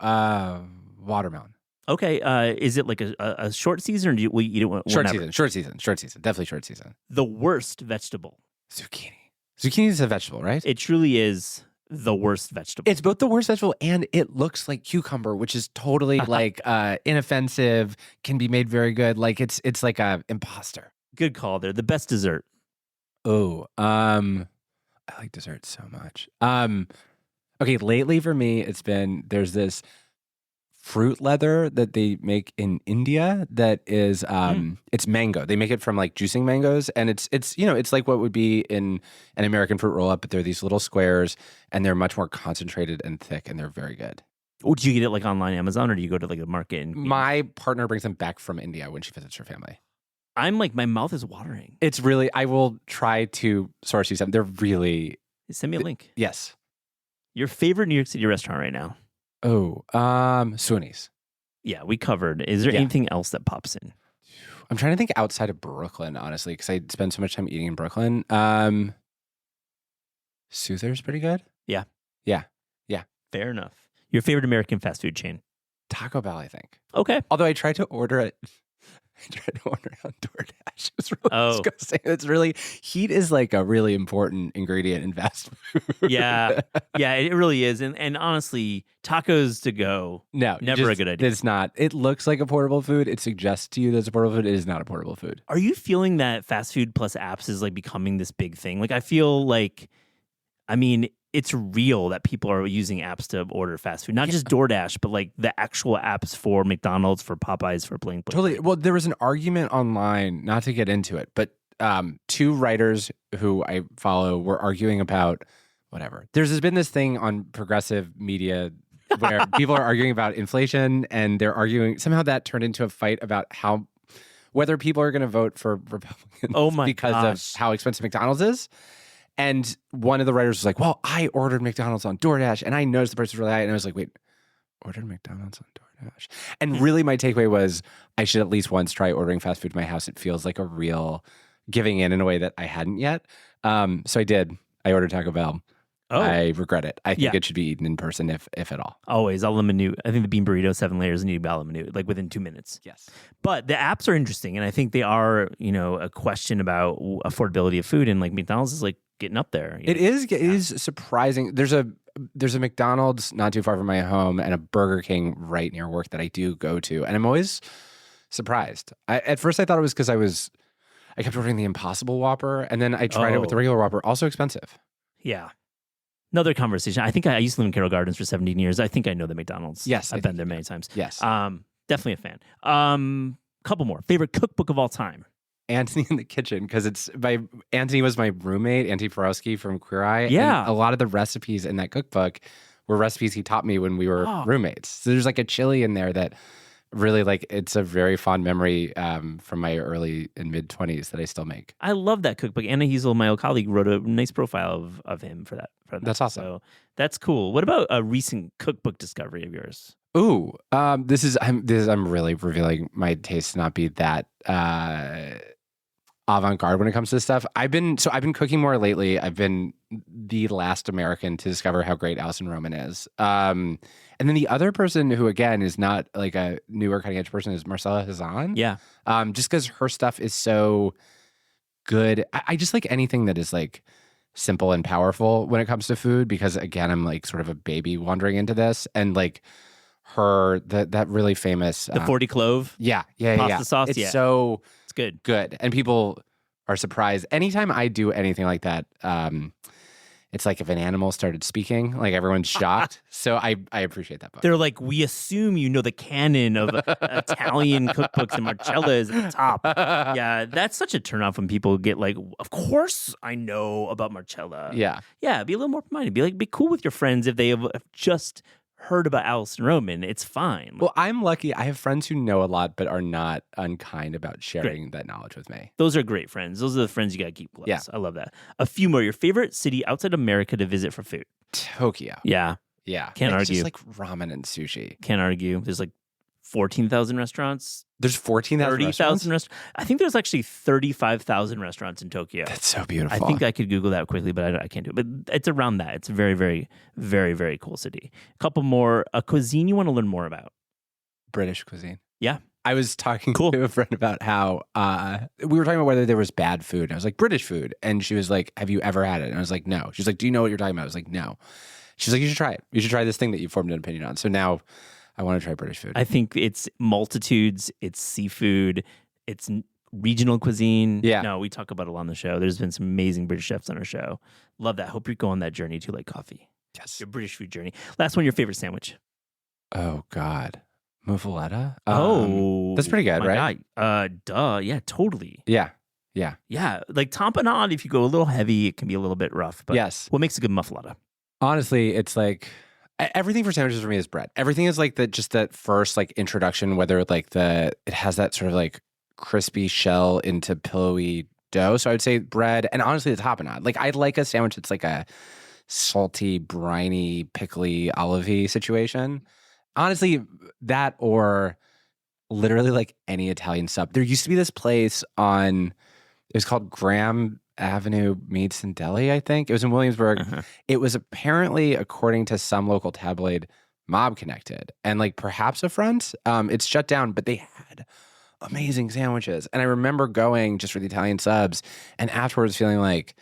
watermelon. Okay. Is it like a short season, or will you eat it whenever? Short season. Definitely short season. The worst vegetable. Zucchini. Zucchini is a vegetable, right? It truly is the worst vegetable. It's both the worst vegetable and it looks like cucumber, which is totally like inoffensive, can be made very good. Like it's like a imposter. Good call there. The best dessert. Oh, I like dessert so much. Okay, lately for me, there's this fruit leather that they make in India that is it's mango. They make it from like juicing mangoes, and it's it's like what would be in an American fruit roll up, but they're these little squares and they're much more concentrated and thick, and they're very good. Oh, do you get it like online Amazon, or do you go to like a market? My partner brings them back from India when she visits her family. I'm like, my mouth is watering. It's really, I will try to source you some. They're really. Send me a link. Yes. Your favorite New York City restaurant right now? Oh, Sweeney's. Yeah, we covered. Is there anything else that pops in? I'm trying to think outside of Brooklyn, honestly, because I spend so much time eating in Brooklyn. Souther's pretty good. Yeah. Fair enough. Your favorite American fast food chain? Taco Bell, I think. Okay. Although I tried to order it. I tried to order it on DoorDash. It was really disgusting. It's really, heat is like a really important ingredient in fast food. Yeah, it really is. And honestly, tacos to go, never a good idea. It's not. It looks like a portable food. It suggests to you that it's a portable food. It is not a portable food. Are you feeling that fast food plus apps is like becoming this big thing? Like I feel like, it's real that people are using apps to order fast food, not just DoorDash, but like the actual apps for McDonald's, for Popeyes, for Bling. Totally. Well, there was an argument online, not to get into it, but two writers who I follow were arguing about whatever. There's been this thing on progressive media where people are arguing about inflation, and they're arguing, somehow that turned into a fight about whether people are going to vote for Republicans because of how expensive McDonald's is. And one of the writers was like, well, I ordered McDonald's on DoorDash and I noticed the price was really high. And I was like, wait, ordered McDonald's on DoorDash? gosh. And really my takeaway was I should at least once try ordering fast food to my house. It feels like a real giving in a way that I hadn't yet. So I did. I ordered Taco Bell. Oh. I regret it. I think it should be eaten in person if at all. Always. A la minute. I think the bean burrito, 7 layers, and you a la minute, like within 2 minutes. Yes. But the apps are interesting, and I think they are, a question about affordability of food, and like McDonald's is like getting up there. It is surprising. There's a McDonald's not too far from my home and a Burger King right near work that I do go to, and I'm always surprised. At first I thought it was because I kept ordering the Impossible Whopper, and then I tried it with the regular Whopper, also expensive. Yeah. Another conversation. I think I used to live in Carroll Gardens for 17 years. I think I know the McDonald's. Yes. I've been there many times. Yes. Definitely a fan. Couple more. Favorite cookbook of all time? Anthony in the Kitchen, because Anthony was my roommate, Anthony Porowski from Queer Eye. Yeah. And a lot of the recipes in that cookbook were recipes he taught me when we were roommates. So there's like a chili in there that really it's a very fond memory from my early and mid 20s that I still make. I love that cookbook. Anna Heasel, my old colleague, wrote a nice profile of him for that. That's awesome. So that's cool. What about a recent cookbook discovery of yours? Ooh, I'm really revealing my taste to not be that avant-garde when it comes to this stuff. I've been cooking more lately. I've been the last American to discover how great Alison Roman is. And then the other person who, again, is not like a newer cutting edge person is Marcella Hazan. Yeah. Just because her stuff is so good. I just like anything that is like simple and powerful when it comes to food, because again, I'm like sort of a baby wandering into this, and like that really famous the 40 clove. Yeah. Pasta sauce. It's so it's good. And people are surprised anytime I do anything like that. It's like if an animal started speaking, like everyone's shocked. So I appreciate that book. They're like, we assume you know the canon of Italian cookbooks, and Marcella is at the top. Yeah, that's such a turnoff when people get like, of course I know about Marcella. Yeah. Yeah, be a little more minded. Be cool with your friends if they have just heard about Alison Roman. It's fine. Well, I'm lucky. I have friends who know a lot but are not unkind about sharing that knowledge with me. Those are great friends. Those are the friends you got to keep close. Yeah. I love that. A few more. Your favorite city outside America to visit for food? Tokyo. Yeah. Yeah. Can't argue. Just like ramen and sushi. Can't argue. There's like 14,000 restaurants. There's 14,000 30,000 restaurants. I think there's actually 35,000 restaurants in Tokyo. That's so beautiful. I think I could Google that quickly, but I can't do it. But it's around that. It's a very, very, very, very cool city. A couple more. A cuisine you want to learn more about? British cuisine. Yeah. I was talking to a friend about how we were talking about whether there was bad food. And I was like, British food. And she was like, have you ever had it? And I was like, no. She's like, do you know what you're talking about? I was like, no. She's like, you should try it. You should try this thing that you formed an opinion on. So now I want to try British food. I think it's multitudes, it's seafood, it's regional cuisine. Yeah. No, we talk about it a lot on the show. There's been some amazing British chefs on our show. Love that. Hope you're going that journey too, like coffee. Yes. Your British food journey. Last one, your favorite sandwich? Oh, God. Muffaletta? That's pretty good, right? Duh. Yeah, totally. Yeah. Yeah. Like tamponade, if you go a little heavy, it can be a little bit rough. But yes. What makes a good muffaletta? Honestly, it's like everything for sandwiches for me is bread. Everything is like that first like introduction, whether like it has that sort of like crispy shell into pillowy dough. So I would say bread, and honestly the tapenade. Like I like a sandwich that's like a salty, briny, pickly, olivey situation. Honestly, that or literally like any Italian sub. There used to be this place it was called Graham Avenue Meats and Deli, I think. It was in Williamsburg. Uh-huh. It was apparently, according to some local tabloid, mob connected and like perhaps a front. It's shut down, but they had amazing sandwiches. And I remember going just for the Italian subs and afterwards feeling like,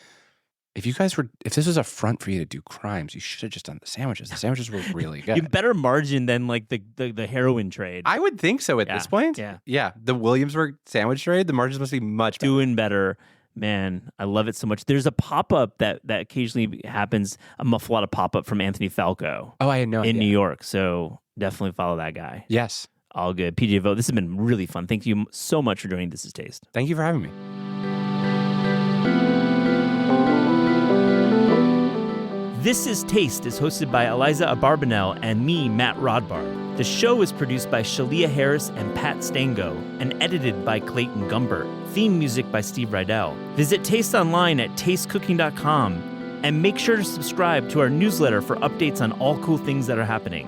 if this was a front for you to do crimes, you should have just done the sandwiches. The sandwiches were really good. You better margin than like the heroin trade. I would think so at this point. Yeah. The Williamsburg sandwich trade, the margins must be much better. Doing better. Man, I love it so much. There's a pop-up that occasionally happens, a muffaletta pop-up from Anthony Falco. Oh, I had no idea. In New York. So definitely follow that guy. Yes. All good. PJ Vogt, this has been really fun. Thank you so much for joining This Is Taste. Thank you for having me. This Is Taste is hosted by Eliza Abarbanel and me, Matt Rodbard. The show is produced by Shalia Harris and Pat Stango and edited by Clayton Gumbert. Theme music by Steve Rydell. Visit Taste online at tastecooking.com and make sure to subscribe to our newsletter for updates on all cool things that are happening.